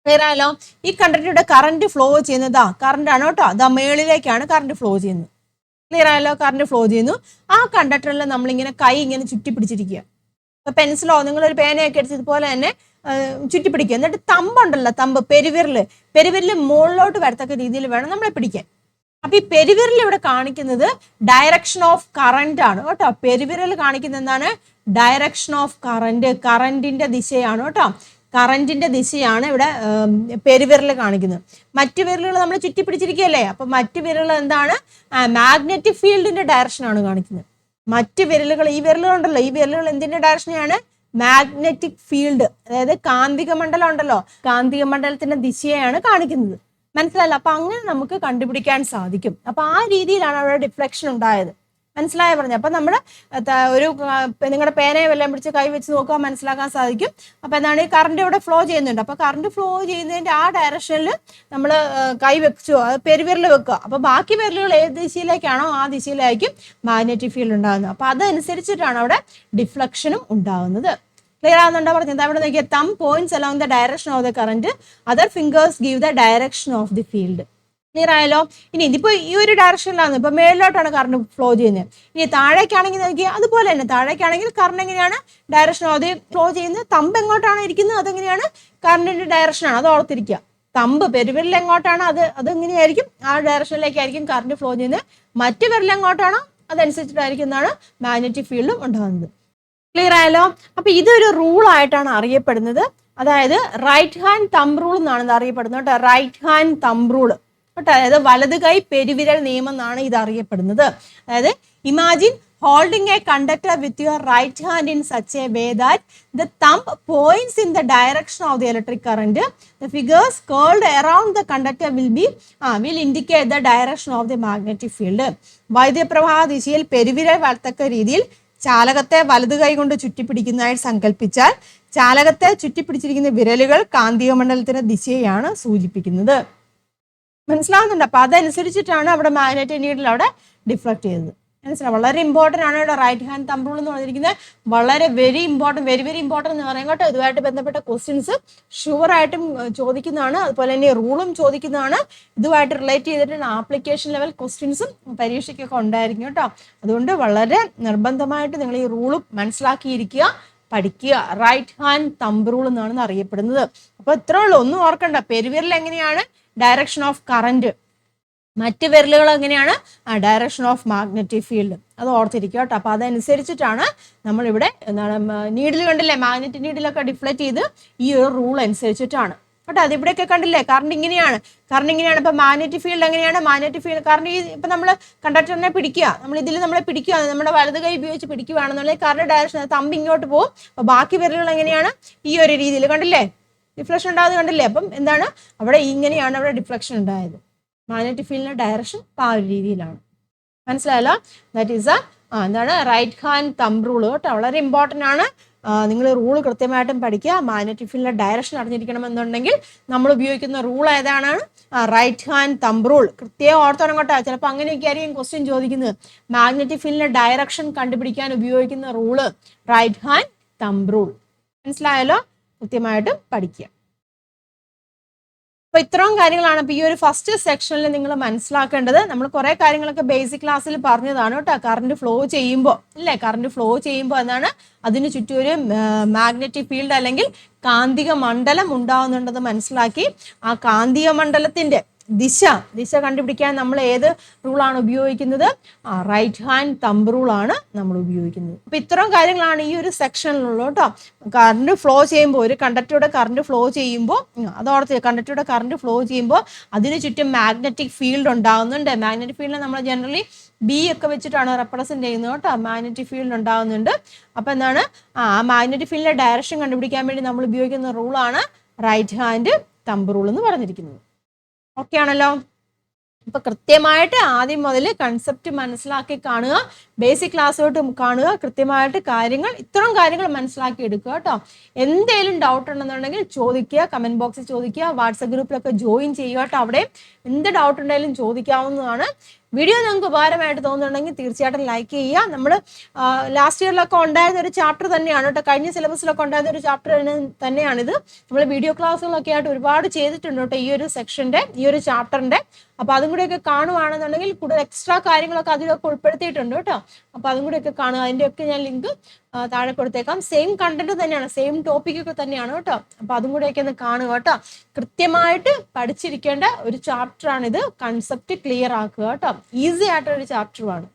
ക്ലിയർ ആയല്ലോ. ഈ കണ്ടക്ടറുടെ കറണ്ട് ഫ്ലോ ചെയ്യുന്നത് കറണ്ട് ആണ് കേട്ടോ, അതാ മേളിലേക്കാണ് കറണ്ട് ഫ്ലോ ചെയ്യുന്നത്. ക്ലിയർ ആയല്ലോ. കറണ്ട് ഫ്ലോ ചെയ്യുന്നു. ആ കണ്ടക്ടറിൽ നമ്മളിങ്ങനെ കൈ ഇങ്ങനെ ചുറ്റി പിടിച്ചിരിക്കുക. അപ്പൊ പെൻസിലോ നിങ്ങളൊരു പേനയൊക്കെ എടുത്ത് ഇതുപോലെ തന്നെ ചുറ്റി പിടിക്കുക. എന്നിട്ട് തമ്പുണ്ടല്ലോ, പെരുവിരല് മുകളിലോട്ട് വരത്തക്ക രീതിയിൽ വേണം നമ്മളെ പിടിക്കാൻ. അപ്പൊ ഈ പെരുവിരൽ ഇവിടെ കാണിക്കുന്നത് ഡയറക്ഷൻ ഓഫ് കറന്റ് ആണ് കേട്ടോ. പെരുവിരൽ കാണിക്കുന്നത് എന്താണ്? ഡയറക്ഷൻ ഓഫ് കറന്റിന്റെ ദിശയാണ് കേട്ടോ. കറന്റിന്റെ ദിശയാണ് ഇവിടെ പെരുവിരൽ കാണിക്കുന്നത്. മറ്റു വിരലുകൾ നമ്മൾ ചുറ്റി പിടിച്ചിരിക്കുകയല്ലേ. അപ്പൊ മറ്റു വിരലുകൾ എന്താണ്? മാഗ്നറ്റിക് ഫീൽഡിന്റെ ഡയറക്ഷനാണ് കാണിക്കുന്നത്. മറ്റു വിരലുകൾ ഈ വിരലുകളുണ്ടല്ലോ, ഈ വിരലുകൾ എന്തിന്റെ ഡയറക്ഷനാണ്? മാഗ്നറ്റിക് ഫീൽഡ്, അതായത് കാന്തിക മണ്ഡലം ഉണ്ടല്ലോ, കാന്തിക മണ്ഡലത്തിന്റെ ദിശയാണ് കാണിക്കുന്നത്. മനസ്സിലായല്ലോ. അപ്പൊ അങ്ങനെ നമുക്ക് കണ്ടുപിടിക്കാൻ സാധിക്കും. അപ്പൊ ആ രീതിയിലാണ് അവിടെ ഡിഫ്ലക്ഷൻ ഉണ്ടായത്. മനസ്സിലായ പറഞ്ഞു. അപ്പൊ നമ്മൾ ഒരു നിങ്ങളുടെ പേനയെ വല്ലതും പിടിച്ച് കൈ വെച്ച് നോക്കുക, മനസ്സിലാക്കാൻ സാധിക്കും. അപ്പൊ എന്താണ് ഈ കറണ്ട് ഇവിടെ ഫ്ലോ ചെയ്യുന്നുണ്ട്. അപ്പൊ കറണ്ട് ഫ്ലോ ചെയ്യുന്നതിന്റെ ആ ഡയറക്ഷനിൽ നമ്മൾ കൈ വെച്ചു, അത് പെരുവിരൽ വെക്കുക. അപ്പൊ ബാക്കി വിരലുകൾ ഏത് ദിശയിലേക്കാണോ ആ ദിശയിലായിരിക്കും മാഗ്നറ്റിക് ഫീൽഡ് ഉണ്ടാകുന്നത്. അപ്പൊ അതനുസരിച്ചിട്ടാണ് അവിടെ ഡിഫ്ലക്ഷനും ഉണ്ടാകുന്നത്. ക്ലിയർ ആകുന്നുണ്ടോ പറഞ്ഞത്? അവിടെ നോക്കിയ തം points along the direction of the current, other fingers give the direction of the field. Clear ആയല്ലോ. ഇനി ഇതിപ്പോ ഈ ഒരു ഡയറക്ഷനിലാണ്, ഇപ്പൊ മേളിലോട്ടാണ് കറണ്ട് ഫ്ലോ ചെയ്യുന്നത്. ഇനി താഴേക്കാണെങ്കിൽ നോക്കിയാൽ അതുപോലെ തന്നെ, താഴേക്കാണെങ്കിൽ കറണ്ട് എങ്ങനെയാണ് ഡയറക്ഷൻ ഓഫ് ദി ഫ്ലോ ചെയ്യുന്നത്? തമ്പ് എങ്ങോട്ടാണ് ഇരിക്കുന്നത് അതെങ്ങനെയാണ് കറണ്ടിന്റെ ഡയറക്ഷനാണ്, അത് ഓർത്തിരിക്കുക. തമ്പ് പെരുവിരൽ എങ്ങോട്ടാണ് അതെങ്ങനെയായിരിക്കും ആ ഡയറക്ഷനിലേക്കായിരിക്കും കറണ്ട് ഫ്ലോ ചെയ്യുന്നത്. മറ്റു വിരൽ എങ്ങോട്ടാണോ അതനുസരിച്ചിട്ടായിരിക്കും എന്താണ് മാഗ്നറ്റിക് ഫീൽഡും ഉണ്ടാകുന്നത്. ക്ലിയർ ആയല്ലോ. അപ്പൊ ഇതൊരു റൂൾ ആയിട്ടാണ് അറിയപ്പെടുന്നത്. അതായത് റൈറ്റ് ഹാൻഡ് തമ്പ് റൂൾ എന്നാണ് ഇത് അറിയപ്പെടുന്നത് കേട്ടോ. റൈറ്റ് ഹാൻഡ് തമ്പ് റൂൾ കേട്ടോ. അതായത് വലത് കൈ പെരുവിരൽ നിയമം എന്നാണ് ഇത് അറിയപ്പെടുന്നത്. അതായത് imagine holding a conductor with your right hand in such a way that the thumb points in the direction of the electric current. The figures curled around the conductor will indicate the direction of the magnetic field. വൈദ്യുതപ്രവാഹ ദിശയിൽ പെരുവിരൽ വലത്തക്ക രീതിയിൽ ചാലകത്തെ വലതു കൈ കൊണ്ട് ചുറ്റിപ്പിടിക്കുന്നതായി സങ്കല്പിച്ചാൽ ചാലകത്തെ ചുറ്റിപ്പിടിച്ചിരിക്കുന്ന വിരലുകൾ കാന്തിക മണ്ഡലത്തിന്റെ ദിശയാണ് സൂചിപ്പിക്കുന്നത്. മനസ്സിലാവുന്നുണ്ട്? അപ്പൊ അതനുസരിച്ചിട്ടാണ് അവിടെ മാഗ്നറ്റിക് നീഡിൽ അവിടെ ഡിഫ്ലക്ട് ചെയ്തത്. മനസ്സിലാവും. വളരെ ഇമ്പോർട്ടൻ്റ് ആണ് ഇവിടെ റൈറ്റ് ഹാൻഡ് തമ്പ് റൂൾ എന്ന് പറഞ്ഞിരിക്കുന്നത്. വളരെ വെരി ഇമ്പോർട്ടൻ്റ് എന്ന് പറയും കേട്ടോ. ഇതുമായിട്ട് ബന്ധപ്പെട്ട ക്വസ്റ്റ്യൻസ് ഷുവറായിട്ടും ചോദിക്കുന്നതാണ്. അതുപോലെ തന്നെ റൂളും ചോദിക്കുന്നതാണ്. ഇതുമായിട്ട് റിലേറ്റ് ചെയ്തിട്ടുള്ള ആപ്ലിക്കേഷൻ ലെവൽ ക്വസ്റ്റ്യൻസും പരീക്ഷയ്ക്കൊക്കെ ഉണ്ടായിരിക്കും കേട്ടോ. അതുകൊണ്ട് വളരെ നിർബന്ധമായിട്ട് നിങ്ങൾ ഈ റൂളും മനസ്സിലാക്കിയിരിക്കുക, പഠിക്കുക. റൈറ്റ് ഹാൻഡ് തമ്പ് റൂൾ എന്നാണ് അറിയപ്പെടുന്നത്. അപ്പൊ ഇത്രേ ഉള്ളൂ. ഒന്നും ഓർക്കണ്ട. പെരുവിരൽ എങ്ങനെയാണ് ഡയറക്ഷൻ ഓഫ് കറന്റ്, മറ്റ് വിരലുകൾ എങ്ങനെയാണ് ഡയറക്ഷൻ ഓഫ് മാഗ്നറ്റിക് ഫീൽഡ്, അത് ഓർത്തിരിക്കുക കേട്ടോ. അപ്പൊ അതനുസരിച്ചിട്ടാണ് നമ്മളിവിടെ എന്താണ് നീഡിൽ കണ്ടില്ലേ, മാഗ്നറ്റിക് നീഡിലൊക്കെ ഡിഫ്ലക്ട് ചെയ്ത് ഈ ഒരു റൂൾ അനുസരിച്ചിട്ടാണ് കേട്ടോ. അതിവിടെയൊക്കെ കണ്ടില്ലേ കറണ്ട് ഇങ്ങനെയാണ്. ഇപ്പൊ മാഗ്നറ്റിക് ഫീൽഡ് എങ്ങനെയാണ്? മാഗ്നറ്റിക് ഫീൽഡ് കറണ്ട് ഇപ്പൊ നമ്മൾ കണ്ടക്ടറിനെ പിടിക്കുക, നമ്മളെ പിടിക്കുക, നമ്മുടെ വലത് കൈ ഉപയോഗിച്ച് പിടിക്കുകയാണെന്നുണ്ടെങ്കിൽ കറണ്ട് ഡയറക്ഷൻ തമ്പ് ഇങ്ങോട്ട് പോകും. അപ്പൊ ബാക്കി വിരലുകൾ എങ്ങനെയാണ്? ഈ ഒരു രീതിയിൽ കണ്ടില്ലേ ഡിഫ്ലക്ഷൻ ഉണ്ടാകുന്നത് കണ്ടില്ലേ. അപ്പം എന്താണ് അവിടെ ഇങ്ങനെയാണ് അവിടെ ഡിഫ്ലക്ഷൻ ഉണ്ടായത്. മാഗ്നറ്റിക് ഫീൽഡിന്റെ ഡയറക്ഷൻ ആ ഒരു രീതിയിലാണ്. മനസ്സിലായല്ലോ? ദാറ്റ് ഈസ് എന്താണ് റൈറ്റ് ഹാൻഡ് തമ്പ് റൂൾ കേട്ടോ. വളരെ ഇമ്പോർട്ടൻ്റ് ആണ്. നിങ്ങൾ റൂൾ കൃത്യമായിട്ടും പഠിക്കുക. മാഗ്നറ്റിക് ഫീൽഡിന്റെ ഡയറക്ഷൻ അറിഞ്ഞിരിക്കണമെന്നുണ്ടെങ്കിൽ നമ്മൾ ഉപയോഗിക്കുന്ന റൂൾ ഏതാണ്? Right hand thumb rule. കൃത്യം ഓർത്തോണം കേട്ടോ. ചിലപ്പോൾ അങ്ങനെയൊക്കെ ആയിരിക്കും ക്വസ്റ്റ്യൻ ചോദിക്കുന്നത്. മാഗ്നറ്റിക് ഫീൽഡിന്റെ ഡയറക്ഷൻ കണ്ടുപിടിക്കാൻ ഉപയോഗിക്കുന്ന rule right hand thumb rule. മനസ്സിലായല്ലോ? കൃത്യമായിട്ടും പഠിക്കുക. അപ്പൊ ഇത്രയും കാര്യങ്ങളാണ് ഇപ്പൊ ഈ ഒരു ഫസ്റ്റ് സെക്ഷനിൽ നിങ്ങൾ മനസ്സിലാക്കേണ്ടത്. നമ്മൾ കുറെ കാര്യങ്ങളൊക്കെ ബേസിക് ക്ലാസ്സിൽ പറഞ്ഞതാണ് കേട്ടോ. കറണ്ട് ഫ്ലോ ചെയ്യുമ്പോൾ അല്ലേ, കറണ്ട് ഫ്ലോ ചെയ്യുമ്പോൾ എന്താണ് അതിന് ചുറ്റും ഒരു മാഗ്നറ്റിക് ഫീൽഡ് അല്ലെങ്കിൽ കാന്തിക മണ്ഡലം ഉണ്ടാവുന്നുണ്ടെന്ന് മനസ്സിലാക്കി. ആ കാന്തിക മണ്ഡലത്തിന്റെ ദിശ കണ്ടുപിടിക്കാൻ നമ്മൾ ഏത് റൂളാണ് ഉപയോഗിക്കുന്നത്? റൈറ്റ് ഹാൻഡ് തമ്പ് റൂളാണ് നമ്മൾ ഉപയോഗിക്കുന്നത്. അപ്പൊ ഇത്രയും കാര്യങ്ങളാണ് ഈ ഒരു സെക്ഷനിലുള്ളൂ കേട്ടോ. കറണ്ട് ഫ്ലോ ചെയ്യുമ്പോൾ, ഒരു കണ്ടക്ടറുടെ കറണ്ട് ഫ്ലോ ചെയ്യുമ്പോൾ, അതോർത്ത് കണ്ടക്ടറുടെ കറണ്ട് ഫ്ലോ ചെയ്യുമ്പോൾ അതിന് ചുറ്റും മാഗ്നറ്റിക് ഫീൽഡ് ഉണ്ടാകുന്നുണ്ട്. മാഗ്നറ്റിക് ഫീൽഡ് നമ്മൾ ജനറലി ബി ഒക്കെ വെച്ചിട്ടാണ് റെപ്രസെന്റ് ചെയ്യുന്നത് കേട്ടോ. മാഗ്നറ്റിക് ഫീൽഡ് ഉണ്ടാകുന്നുണ്ട്. അപ്പൊ എന്താണ് ആ മാഗ്നറ്റിക് ഫീൽഡിന്റെ ഡയറക്ഷൻ കണ്ടുപിടിക്കാൻ വേണ്ടി നമ്മൾ ഉപയോഗിക്കുന്ന റൂളാണ് റൈറ്റ് ഹാൻഡ് തമ്പ് റൂൾ എന്ന് പറഞ്ഞിരിക്കുന്നത്. ഓക്കെ ആണല്ലോ? അപ്പൊ കൃത്യമായിട്ട് ആദ്യം മുതൽ കൺസെപ്റ്റ് മനസ്സിലാക്കി കാണുക, ബേസിക് ക്ലാസ്സോട്ട് കാണുക, കൃത്യമായിട്ട് കാര്യങ്ങൾ ഇത്തരം കാര്യങ്ങൾ മനസ്സിലാക്കി എടുക്കുക കേട്ടോ. എന്തെങ്കിലും ഡൗട്ട് ഉണ്ടെന്നുണ്ടെങ്കിൽ ചോദിക്കുക, കമന്റ് ബോക്സിൽ ചോദിക്കുക, വാട്സപ്പ് ഗ്രൂപ്പിലൊക്കെ ജോയിൻ ചെയ്യുക കേട്ടോ. അവിടെ എന്ത് ഡൗട്ട് ഉണ്ടെങ്കിലും ചോദിക്കാവുന്നതാണ്. വീഡിയോ നിങ്ങൾക്ക് ഉപകാരമായിട്ട് തോന്നുന്നുണ്ടെങ്കിൽ തീർച്ചയായിട്ടും ലൈക്ക് ചെയ്യുക. നമ്മൾ ലാസ്റ്റ് ഇയറിലൊക്കെ ഉണ്ടായിരുന്ന ഒരു ചാപ്റ്റർ തന്നെയാണ് കേട്ടോ. കഴിഞ്ഞ സിലബസിലൊക്കെ ഉണ്ടായിരുന്ന ഒരു ചാപ്റ്റർ തന്നെയാണിത്. നമ്മൾ വീഡിയോ ക്ലാസ്സുകളൊക്കെ ആയിട്ട് ഒരുപാട് ചെയ്തിട്ടുണ്ട് കേട്ടോ ഈ ഒരു സെക്ഷന്റെ, ഈ ഒരു ചാപ്റ്ററിന്റെ. അപ്പൊ അതും കൂടെയൊക്കെ കാണുവാണെന്നുണ്ടെങ്കിൽ കൂടുതൽ എക്സ്ട്രാ കാര്യങ്ങളൊക്കെ അതിലൊക്കെ ഉൾപ്പെടുത്തിയിട്ടുണ്ട് കേട്ടോ. അപ്പൊ അതും കൂടെയൊക്കെ കാണുക. അതിൻ്റെയൊക്കെ ഞാൻ ലിങ്ക് താഴെ കൊടുത്തേക്കാം. സെയിം കണ്ടന്റ് തന്നെയാണ്, സെയിം ടോപ്പിക് ഒക്കെ തന്നെയാണ് കേട്ടോ. അപ്പൊ അതും കൂടെയൊക്കെ ഒന്ന് കാണുക കേട്ടോ. കൃത്യമായിട്ട് പഠിച്ചിരിക്കേണ്ട ഒരു ചാപ്റ്റർ ആണിത്. കൺസെപ്റ്റ് ക്ലിയർ ആക്കുക കേട്ടോ. ഈസി ആയിട്ടൊരു ഒരു ചാപ്റ്ററുമാണ്.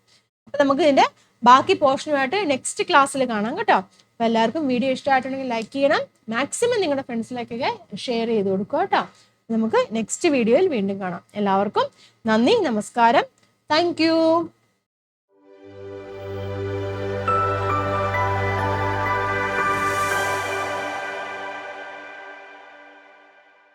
അപ്പൊ നമുക്ക് ഇതിന്റെ ബാക്കി പോർഷനുമായിട്ട് നെക്സ്റ്റ് ക്ലാസ്സിൽ കാണാം കേട്ടോ. അപ്പൊ എല്ലാവർക്കും വീഡിയോ ഇഷ്ടമായിട്ടുണ്ടെങ്കിൽ ലൈക്ക് ചെയ്യണം. മാക്സിമം നിങ്ങളുടെ ഫ്രണ്ട്സിലേക്കൊക്കെ ഷെയർ ചെയ്ത് കൊടുക്കുക കേട്ടോ. നമുക്ക് നെക്സ്റ്റ് വീഡിയോയിൽ വീണ്ടും കാണാം. എല്ലാവർക്കും നന്ദി, നമസ്കാരം. Thank you.